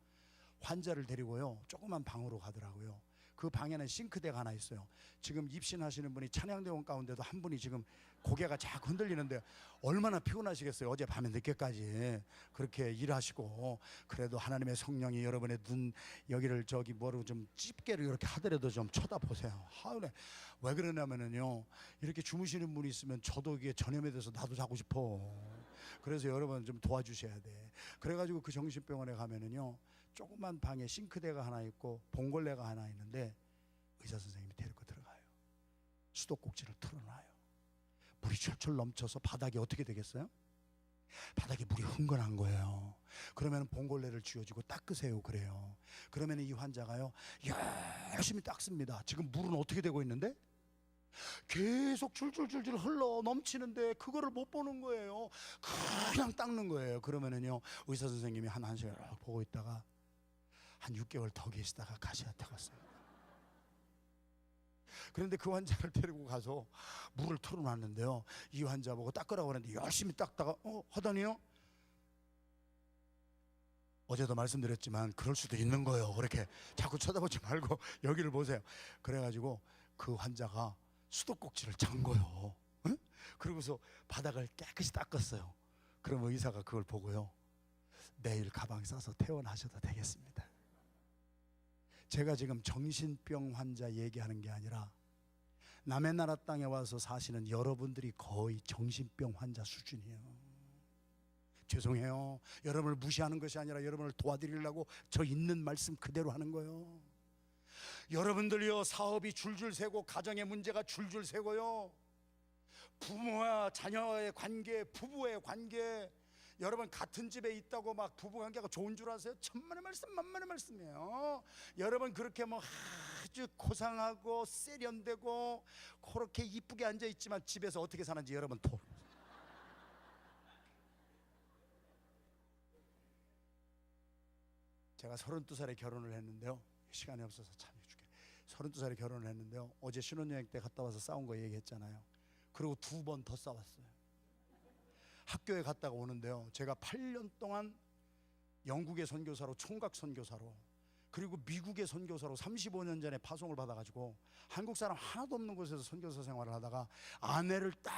환자를 데리고요 조그만 방으로 가더라고요. 그 방에는 싱크대가 하나 있어요. 지금 입신하시는 분이 찬양대원 가운데도 한 분이 지금 고개가 자꾸 흔들리는데 얼마나 피곤하시겠어요. 어제 밤에 늦게까지 그렇게 일하시고. 그래도 하나님의 성령이 여러분의 눈 여기를 저기 뭐로 좀 집게를 이렇게 하더라도 좀 쳐다보세요. 하은에 왜 그러냐면은요, 이렇게 주무시는 분이 있으면 저도 이게 전염에 대해서 나도 자고 싶어. 그래서 여러분 좀 도와주셔야 돼. 그래가지고 그 정신병원에 가면은요, 조그만 방에 싱크대가 하나 있고 봉골레가 하나 있는데 의사 선생님이 데리고 들어가요. 수도꼭지를 틀어놔요. 물이 철철 넘쳐서 바닥이 어떻게 되겠어요? 바닥에 물이 흥건한 거예요. 그러면 봉골레를 쥐어주고 닦으세요 그래요. 그러면 이 환자가요 열심히 닦습니다. 지금 물은 어떻게 되고 있는데? 계속 줄줄줄줄 흘러 넘치는데 그거를 못 보는 거예요. 그냥 닦는 거예요. 그러면은요 의사 선생님이 한 시간 보고 있다가 한 6개월 더 계시다가 가시가 타갔어요. 그런데 그 환자를 데리고 가서 물을 틀어놨는데요, 이 환자 보고 닦으라고 하는데 열심히 닦다가 하더니요, 어제도 말씀드렸지만 그럴 수도 있는 거예요. 그렇게 자꾸 쳐다보지 말고 여기를 보세요. 그래가지고 그 환자가 수도꼭지를 찬 거예요. 응? 그러고서 바닥을 깨끗이 닦았어요. 그러면 의사가 그걸 보고요, 내일 가방 싸서 퇴원하셔도 되겠습니다. 제가 지금 정신병 환자 얘기하는 게 아니라 남의 나라 땅에 와서 사시는 여러분들이 거의 정신병 환자 수준이에요. 죄송해요. 여러분을 무시하는 것이 아니라 여러분을 도와드리려고 저 있는 말씀 그대로 하는 거예요. 여러분들이요 사업이 줄줄 새고 가정의 문제가 줄줄 새고요, 부모와 자녀의 관계, 부부의 관계, 여러분 같은 집에 있다고 막 부부관계가 좋은 줄 아세요? 천만의 말씀 만만의 말씀이에요. 여러분 그렇게 뭐 아주 고상하고 세련되고 그렇게 이쁘게 앉아있지만 집에서 어떻게 사는지 여러분 제가 32살에 결혼을 했는데요, 시간이 없어서 참 해줄게. 32살에 결혼을 했는데요, 어제 신혼여행 때 갔다 와서 싸운 거 얘기했잖아요. 그리고 2번 더 싸웠어요. 학교에 갔다가 오는데요, 제가 8년 동안 영국의 선교사로, 총각 선교사로, 그리고 미국의 선교사로 35년 전에 파송을 받아가지고 한국 사람 하나도 없는 곳에서 선교사 생활을 하다가 아내를 딱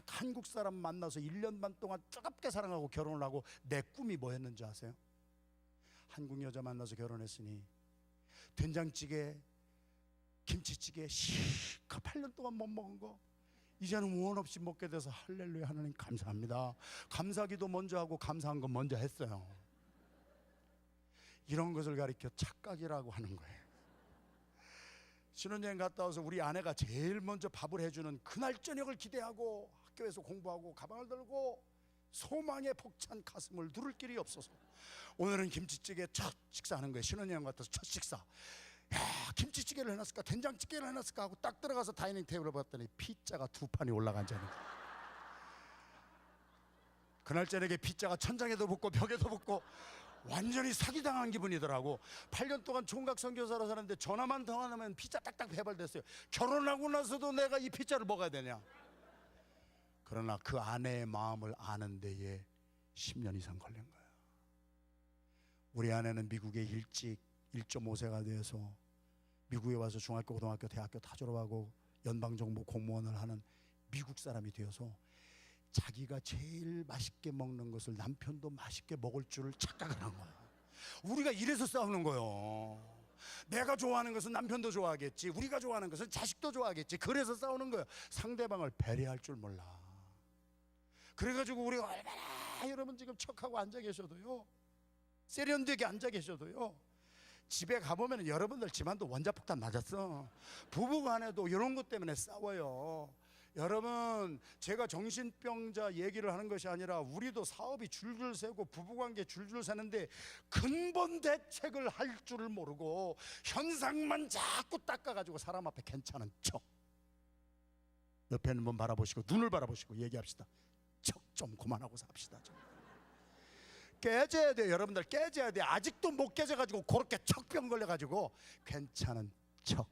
한국 사람 만나서 1년 반 동안 뜨겁게 사랑하고 결혼을 하고 내 꿈이 뭐였는지 아세요? 한국 여자 만나서 결혼했으니 된장찌개, 김치찌개 실컷 8년 동안 못 먹은 거 이제는 원 없이 먹게 돼서 할렐루야 하나님 감사합니다. 감사기도 먼저 하고 감사한 건 먼저 했어요. 이런 것을 가리켜 착각이라고 하는 거예요. 신혼여행 갔다 와서 우리 아내가 제일 먼저 밥을 해주는 그날 저녁을 기대하고 학교에서 공부하고 가방을 들고 소망에 벅찬 가슴을 누를 길이 없어서 오늘은 김치찌개 첫 식사하는 거예요. 신혼여행 갔다 와서 첫 식사, 야, 김치찌개를 해놨을까 된장찌개를 해놨을까 하고 딱 들어가서 다이닝 테이블을 봤더니 피자가 2판이 올라간 자는, 그날 저녁에 피자가 천장에도 붙고 벽에도 붙고 완전히 사기당한 기분이더라고. 8년 동안 총각 선교사로 사는데 전화만 더 하면 피자 딱딱 배발됐어요. 결혼하고 나서도 내가 이 피자를 먹어야 되냐. 그러나 그 아내의 마음을 아는 데에 10년 이상 걸린 거예요. 우리 아내는 미국에 일찍 1.5세가 되어서 미국에 와서 중학교, 고등학교, 대학교 다 졸업하고 연방정부 공무원을 하는 미국 사람이 되어서 자기가 제일 맛있게 먹는 것을 남편도 맛있게 먹을 줄을 착각을 한 거예요. 우리가 이래서 싸우는 거예요. 내가 좋아하는 것은 남편도 좋아하겠지, 우리가 좋아하는 것은 자식도 좋아하겠지. 그래서 싸우는 거예요. 상대방을 배려할 줄 몰라. 그래가지고 우리가 얼마나 여러분 지금 척하고 앉아 계셔도요, 세련되게 앉아 계셔도요, 집에 가보면 여러분들 집안도 원자폭탄 맞았어. 부부간에도 이런 것 때문에 싸워요. 여러분 제가 정신병자 얘기를 하는 것이 아니라 우리도 사업이 줄줄 새고 부부관계 줄줄 새는데 근본 대책을 할 줄을 모르고 현상만 자꾸 닦아가지고 사람 앞에 괜찮은 척, 옆에 있는 분 바라보시고 눈을 바라보시고 얘기합시다. 척 좀 그만하고 삽시다. 좀 깨져야 돼요. 여러분들 깨져야 돼요. 아직도 못 깨져가지고 그렇게 척병 걸려가지고 괜찮은 척,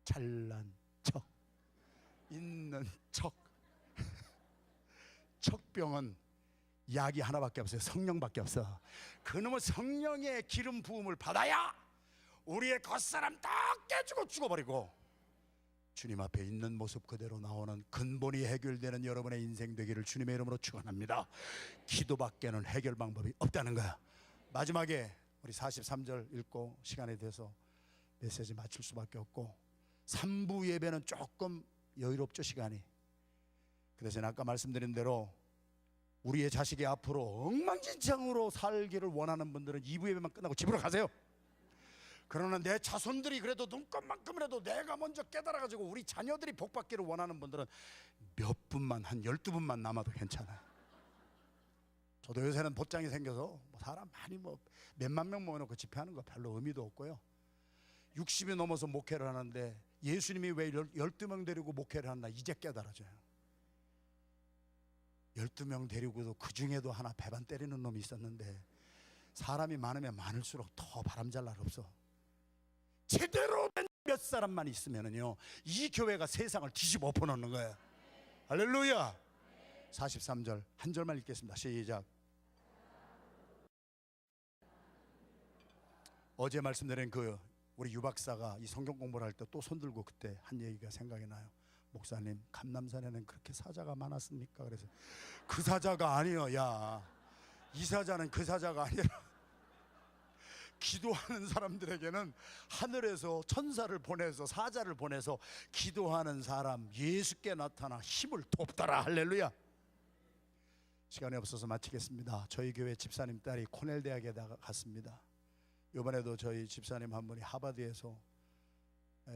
잘난 척, 있는 척. 척병은 약이 하나밖에 없어요. 성령밖에 없어. 그놈의 성령의 기름 부음을 받아야 우리의 겉사람 다 깨지고 죽어버리고 주님 앞에 있는 모습 그대로 나오는 근본이 해결되는 여러분의 인생 되기를 주님의 이름으로 축원합니다. 기도밖에는 해결 방법이 없다는 거야. 마지막에 우리 43절 읽고 시간에 대해서 메시지 마칠 수밖에 없고, 3부 예배는 조금 여유롭죠 시간이. 그래서 아까 말씀드린 대로 우리의 자식이 앞으로 엉망진창으로 살기를 원하는 분들은 2부 예배만 끝나고 집으로 가세요. 그러나 내 자손들이 그래도 눈곱만큼이라도 내가 먼저 깨달아가지고 우리 자녀들이 복받기를 원하는 분들은 몇 분만, 한 12분만 남아도 괜찮아요. 저도 요새는 bod장이 생겨서 사람 많이 몇만 명 모여놓고 집회하는 거 별로 의미도 없고요. 60이 넘어서 목회를 하는데 예수님이 왜 12명 데리고 목회를 하나 이제 깨달아져요. 12명 데리고도 그 중에도 하나 배반 때리는 놈이 있었는데, 사람이 많으면 많을수록 더 바람잘 날 없어. 제대로 된 몇 사람만 있으면은요, 이 교회가 세상을 뒤집어 엎어놓는 거예요. 할렐루야. 43절 한 절만 읽겠습니다. 시작. 어제 말씀드린 우리 유 박사가 이 성경 공부를 할 때 또 손들고 그때 한 얘기가 생각이 나요. 목사님, 감남산에는 그렇게 사자가 많았습니까? 그래서 그 사자가 아니요. 야, 이 사자는 그 사자가 아니라 기도하는 사람들에게는 하늘에서 천사를 보내서, 사자를 보내서 기도하는 사람 예수께 나타나 힘을 돕더라. 할렐루야. 시간이 없어서 마치겠습니다. 저희 교회 집사님 딸이 코넬 대학에 갔습니다. 이번에도 저희 집사님 한 분이 하버드에서,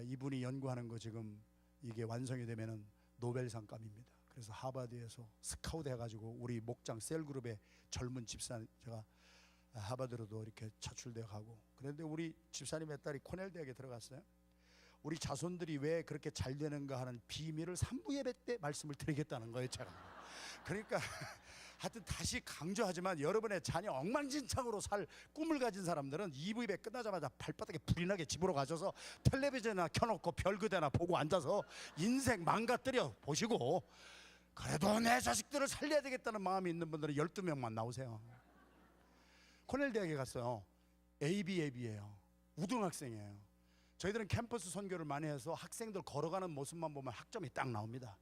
이분이 연구하는 거 지금 이게 완성이 되면은 노벨상감입니다. 그래서 하버드에서 스카우트 해가지고 우리 목장 셀그룹의 젊은 집사님, 제가 하버드로도 이렇게 차출되어 가고. 그런데 우리 집사님의 딸이 코넬 대학에 들어갔어요. 우리 자손들이 왜 그렇게 잘 되는가 하는 비밀을 3부 예배 때 말씀을 드리겠다는 거예요, 제가. 그러니까 하여튼 다시 강조하지만, 여러분의 자녀 엉망진창으로 살 꿈을 가진 사람들은 2부 예배 끝나자마자 발바닥에 불이 나게 집으로 가셔서 텔레비전이나 켜놓고 별그대나 보고 앉아서 인생 망가뜨려 보시고, 그래도 내 자식들을 살려야 되겠다는 마음이 있는 분들은 12명만 나오세요. 코넬 대학에 갔어요. ABAB예요. 우등학생이에요. 저희들은 캠퍼스 선교를 많이 해서 학생들 걸어가는 모습만 보면 학점이 딱 나옵니다.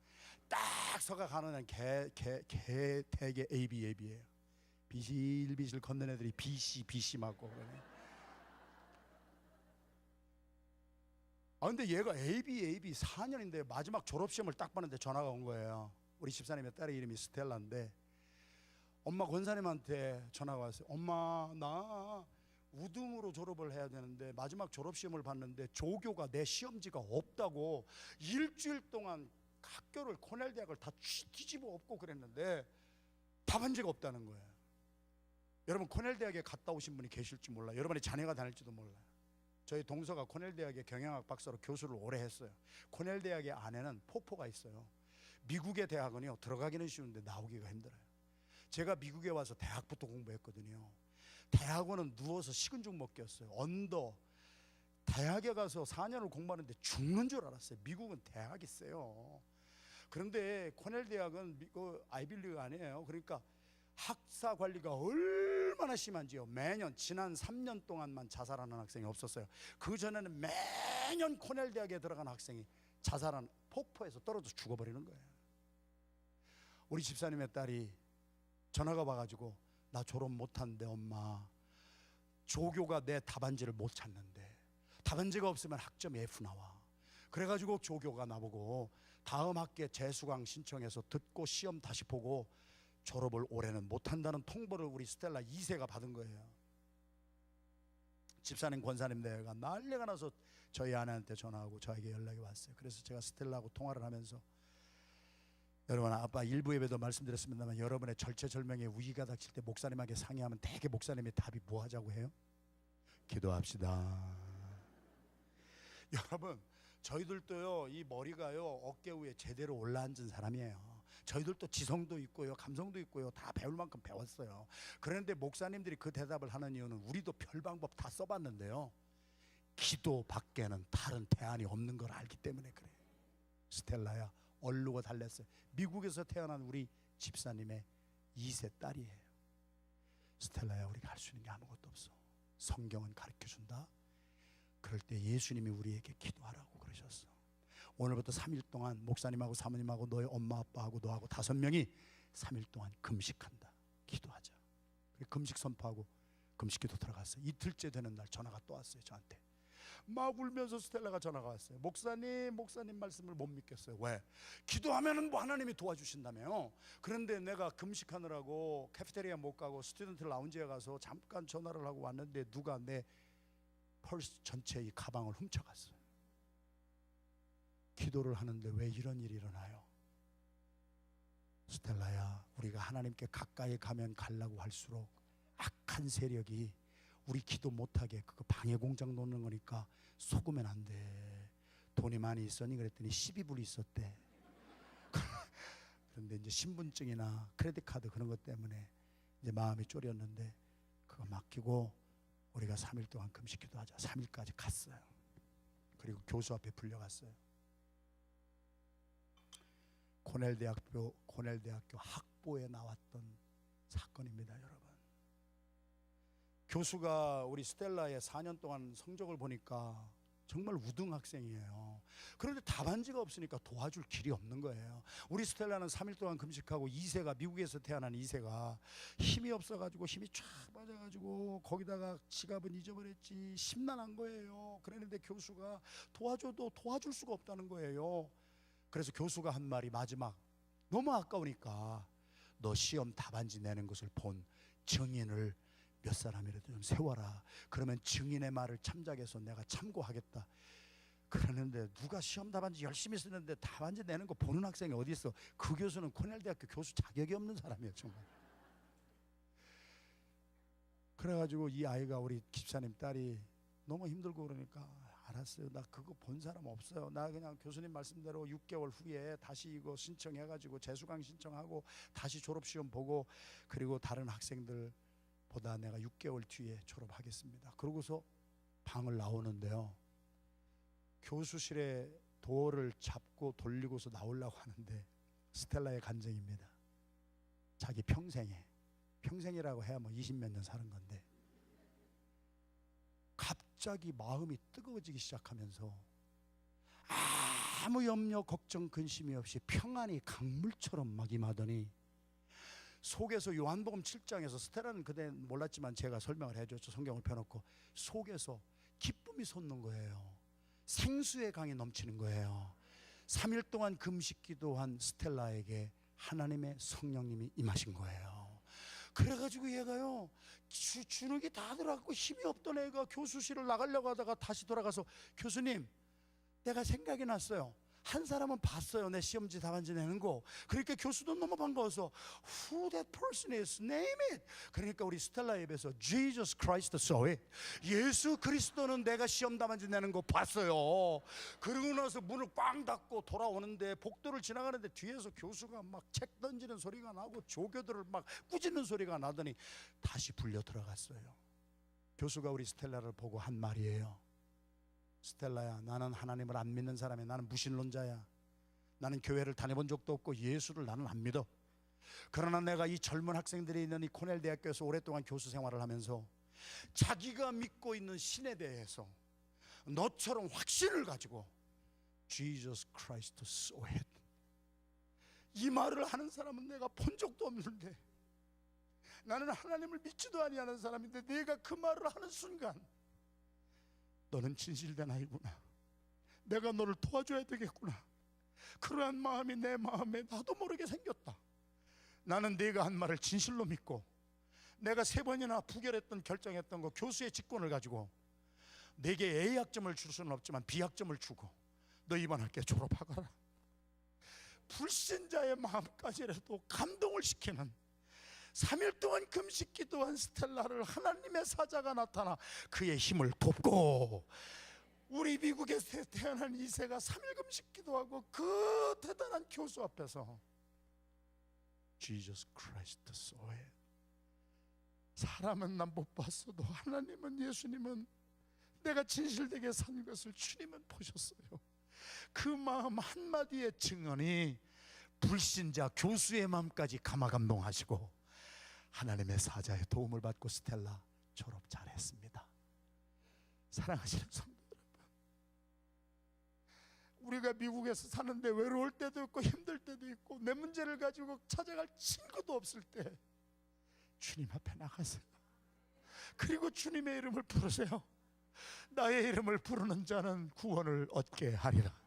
딱 서가 가는 대개 ABAB예요. 비실비실 걷는 애들이 BC 맞고 그러네. 근데 얘가 ABAB 4년인데 마지막 졸업시험을 딱 봤는데 전화가 온 거예요. 우리 집사님의 딸의 이름이 스텔라인데, 엄마 권사님한테 전화가 왔어요. 엄마, 나 우등으로 졸업을 해야 되는데 마지막 졸업시험을 봤는데 조교가 내 시험지가 없다고 일주일 동안 학교를, 코넬 대학을 다 뒤집어 엎고 그랬는데 답안지가 없다는 거예요. 여러분, 코넬 대학에 갔다 오신 분이 계실지 몰라요. 여러분의 자녀가 다닐지도 몰라요. 저희 동서가 코넬 대학의 경영학 박사로 교수를 오래 했어요. 코넬 대학의 안에는 폭포가 있어요. 미국의 대학은요, 들어가기는 쉬운데 나오기가 힘들어요. 제가 미국에 와서 대학부터 공부했거든요. 대학원은 누워서 식은 죽 먹기였어요. 언더. 대학에 가서 4년을 공부하는데 죽는 줄 알았어요. 미국은 대학이 세요. 그런데 코넬 대학은 아이빌리그 아니에요. 그러니까 학사 관리가 얼마나 심한지요. 매년 지난 3년 동안만 자살하는 학생이 없었어요. 그 전에는 매년 코넬 대학에 들어간 학생이 자살한, 폭포에서 떨어져 죽어버리는 거예요. 우리 집사님의 딸이 전화가 와가지고, 나 졸업 못한대 엄마. 조교가 내 답안지를 못 찾는데, 답안지가 없으면 학점 F 나와. 그래가지고 조교가 나보고 다음 학기에 재수강 신청해서 듣고 시험 다시 보고 졸업을 올해는 못한다는 통보를 우리 스텔라 2세가 받은 거예요. 집사님 권사님 대회가 난리가 나서 저희 아내한테 전화하고 저에게 연락이 왔어요. 그래서 제가 스텔라하고 통화를 하면서, 여러분, 아빠 일부 예배도 말씀드렸습니다만, 여러분의 절체절명의 위기가 닥칠 때 목사님에게 상의하면 대개 목사님의 답이 뭐 하자고 해요? 기도합시다. 여러분, 저희들도요, 이 머리가요 어깨 위에 제대로 올라앉은 사람이에요. 저희들도 지성도 있고요, 감성도 있고요, 다 배울 만큼 배웠어요. 그런데 목사님들이 그 대답을 하는 이유는, 우리도 별 방법 다 써봤는데요, 기도 밖에는 다른 대안이 없는 걸 알기 때문에 그래요. 스텔라야, 얼르고 달랬어요. 미국에서 태어난 우리 집사님의 2세 딸이에요. 스텔라야, 우리가 할 수 있는 게 아무것도 없어. 성경은 가르쳐준다. 그럴 때 예수님이 우리에게 기도하라고 그러셨어. 오늘부터 3일 동안 목사님하고 사모님하고 너의 엄마 아빠하고 너하고 5명이 3일 동안 금식한다. 기도하자. 금식 선포하고 금식기도 들어갔어요. 이틀째 되는 날 전화가 또 왔어요. 저한테 막 울면서 스텔라가 전화가 왔어요. 목사님 말씀을 못 믿겠어요. 왜? 기도하면은 뭐 하나님이 도와주신다며요. 그런데 내가 금식하느라고 카페테리아 못 가고 스튜던트 라운지에 가서 잠깐 전화를 하고 왔는데 누가 내 펄스 전체 이 가방을 훔쳐갔어요. 기도를 하는데 왜 이런 일이 일어나요? 스텔라야, 우리가 하나님께 가까이 가면 가려고 할수록 악한 세력이 우리 기도 못하게 그거 방해 공장 놓는 거니까 속으면 안 돼. 돈이 많이 있었니? 그랬더니 12불 있었대. 그런데 이제 신분증이나 크레딧 카드 그런 것 때문에 이제 마음이 졸였는데 그거 맡기고 우리가 3일 동안 금식 기도하자. 3일까지 갔어요. 그리고 교수 앞에 불려갔어요. 코넬대학교 학보에 나왔던 사건입니다, 여러분. 교수가 우리 스텔라의 4년 동안 성적을 보니까 정말 우등 학생이에요. 그런데 답안지가 없으니까 도와줄 길이 없는 거예요. 우리 스텔라는 3일 동안 금식하고 2세가, 미국에서 태어난 2세가 힘이 없어가지고 힘이 쫙 빠져가지고 거기다가 지갑은 잊어버렸지, 심란한 거예요. 그랬는데 교수가 도와줘도 도와줄 수가 없다는 거예요. 그래서 교수가 한 말이 마지막, 너무 아까우니까 너 시험 답안지 내는 것을 본 증인을 몇 사람이라도 좀 세워라. 그러면 증인의 말을 참작해서 내가 참고하겠다. 그러는데 누가 시험 답안지 열심히 쓰는데 답안지 내는 거 보는 학생이 어디 있어? 그 교수는 코넬대학교 교수 자격이 없는 사람이에요, 정말. 그래가지고 이 아이가, 우리 집사님 딸이 너무 힘들고 그러니까 알았어요. 나 그거 본 사람 없어요. 나 그냥 교수님 말씀대로 6개월 후에 다시 이거 신청해가지고 재수강 신청하고 다시 졸업시험 보고 그리고 다른 학생들 보다 내가 6개월 뒤에 졸업하겠습니다. 그러고서 방을 나오는데요, 교수실에 도어를 잡고 돌리고서 나오려고 하는데 스텔라의 간증입니다. 자기 평생이라고 해야 뭐 20몇 년 사는 건데 갑자기 마음이 뜨거워지기 시작하면서 아무 염려 걱정 근심이 없이 평안이 강물처럼 막 임하더니 속에서, 요한복음 7장에서, 스텔라는 그때 몰랐지만 제가 설명을 해줬죠. 성경을 펴놓고 속에서 기쁨이 솟는 거예요. 생수의 강이 넘치는 거예요. 3일 동안 금식 기도한 스텔라에게 하나님의 성령님이 임하신 거예요. 그래가지고 얘가요, 주눅이 다 들어갔고 힘이 없던 애가 교수실을 나가려고 하다가 다시 돌아가서, 교수님, 내가 생각이 났어요. 한 사람은 봤어요, 내 시험지 답안지 내는 거. 그러니까 교수도 너무 반가워서 Who that person is? Name it. 그러니까 우리 스텔라 입에서 Jesus Christ saw it. 예수 그리스도는 내가 시험 답안지 내는 거 봤어요. 그러고 나서 문을 꽝 닫고 돌아오는데 복도를 지나가는데 뒤에서 교수가 막 책 던지는 소리가 나고 조교들을 막 꾸짖는 소리가 나더니 다시 불려 들어갔어요. 교수가 우리 스텔라를 보고 한 말이에요. 스텔라야, 나는 하나님을 안 믿는 사람이야. 나는 무신론자야. 나는 교회를 다녀본 적도 없고 예수를 나는 안 믿어. 그러나 내가 이 젊은 학생들이 있는 이 코넬 대학교에서 오랫동안 교수 생활을 하면서 자기가 믿고 있는 신에 대해서 너처럼 확신을 가지고 Jesus Christ saw it. 이 말을 하는 사람은 내가 본 적도 없는데, 나는 하나님을 믿지도 아니하는 사람인데 내가 그 말을 하는 순간 너는 진실된 아이구나, 내가 너를 도와줘야 되겠구나, 그러한 마음이 내 마음에 나도 모르게 생겼다. 나는 네가 한 말을 진실로 믿고 내가 3번이나 부결했던 결정했던 거 교수의 직권을 가지고 내게 A학점을 줄 수는 없지만 B학점을 주고 너 이번 학기에 졸업하거라. 불신자의 마음까지라도 감동을 시키는 3일 동안 금식 기도한 스텔라를 하나님의 사자가 나타나 그의 힘을 돕고, 우리 미국에서 태어난 2세가 3일 금식 기도하고 그 대단한 교수 앞에서 Jesus Christ saw it. 사람은 난 못 봤어도 하나님은, 예수님은 내가 진실되게 산 것을 주님은 보셨어요. 그 마음 한마디의 증언이 불신자 교수의 마음까지 감화감동하시고 하나님의 사자의 도움을 받고 스텔라 졸업 잘했습니다. 사랑하시는 성도 여러분, 우리가 미국에서 사는데 외로울 때도 있고 힘들 때도 있고 내 문제를 가지고 찾아갈 친구도 없을 때 주님 앞에 나가세요. 그리고 주님의 이름을 부르세요. 나의 이름을 부르는 자는 구원을 얻게 하리라.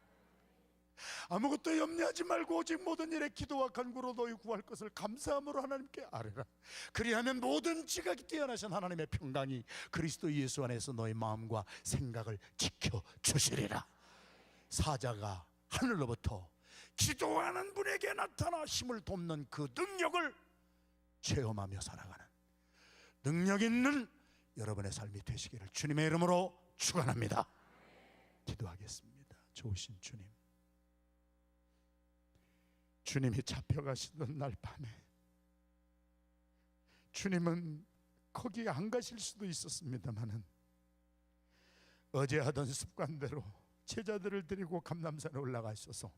아무것도 염려하지 말고 오직 모든 일에 기도와 간구로 너희 구할 것을 감사함으로 하나님께 아뢰라. 그리하면 모든 지각이 뛰어나신 하나님의 평강이 그리스도 예수 안에서 너희 마음과 생각을 지켜주시리라. 사자가 하늘로부터 기도하는 분에게 나타나 힘을 돕는 그 능력을 체험하며 살아가는 능력 있는 여러분의 삶이 되시기를 주님의 이름으로 축원합니다. 기도하겠습니다. 좋으신 주님, 주님이 잡혀가시던 날 밤에 주님은 거기에 안 가실 수도 있었습니다마는 어제 하던 습관대로 제자들을 데리고 감람산에 올라가셔서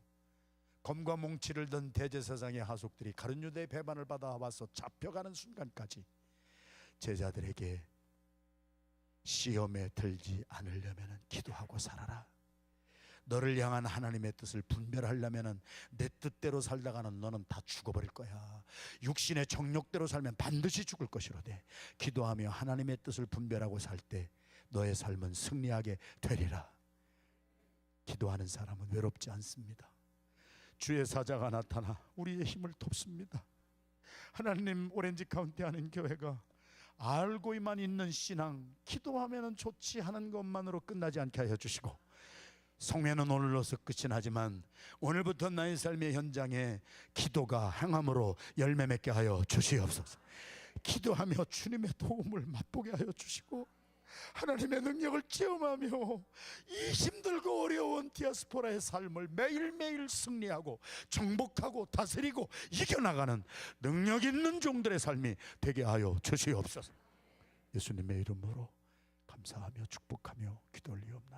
검과 몽치를 든 대제사장의 하속들이 가룟 유대의 배반을 받아와서 잡혀가는 순간까지 제자들에게 시험에 들지 않으려면 기도하고 살아라. 너를 향한 하나님의 뜻을 분별하려면 내 뜻대로 살다가는 너는 다 죽어버릴 거야. 육신의 정욕대로 살면 반드시 죽을 것이로되 기도하며 하나님의 뜻을 분별하고 살 때 너의 삶은 승리하게 되리라. 기도하는 사람은 외롭지 않습니다. 주의 사자가 나타나 우리의 힘을 돕습니다. 하나님, 오렌지 카운티 하는 교회가 알고만 있는 신앙, 기도하면 좋지 하는 것만으로 끝나지 않게 하여 주시고, 성회는 오늘로서 끝이 나지만 오늘부터 나의 삶의 현장에 기도가 행함으로 열매 맺게 하여 주시옵소서. 기도하며 주님의 도움을 맛보게 하여 주시고 하나님의 능력을 체험하며 이 힘들고 어려운 디아스포라의 삶을 매일매일 승리하고 정복하고 다스리고 이겨나가는 능력 있는 종들의 삶이 되게 하여 주시옵소서. 예수님의 이름으로 감사하며 축복하며 기도 올리옵나이다.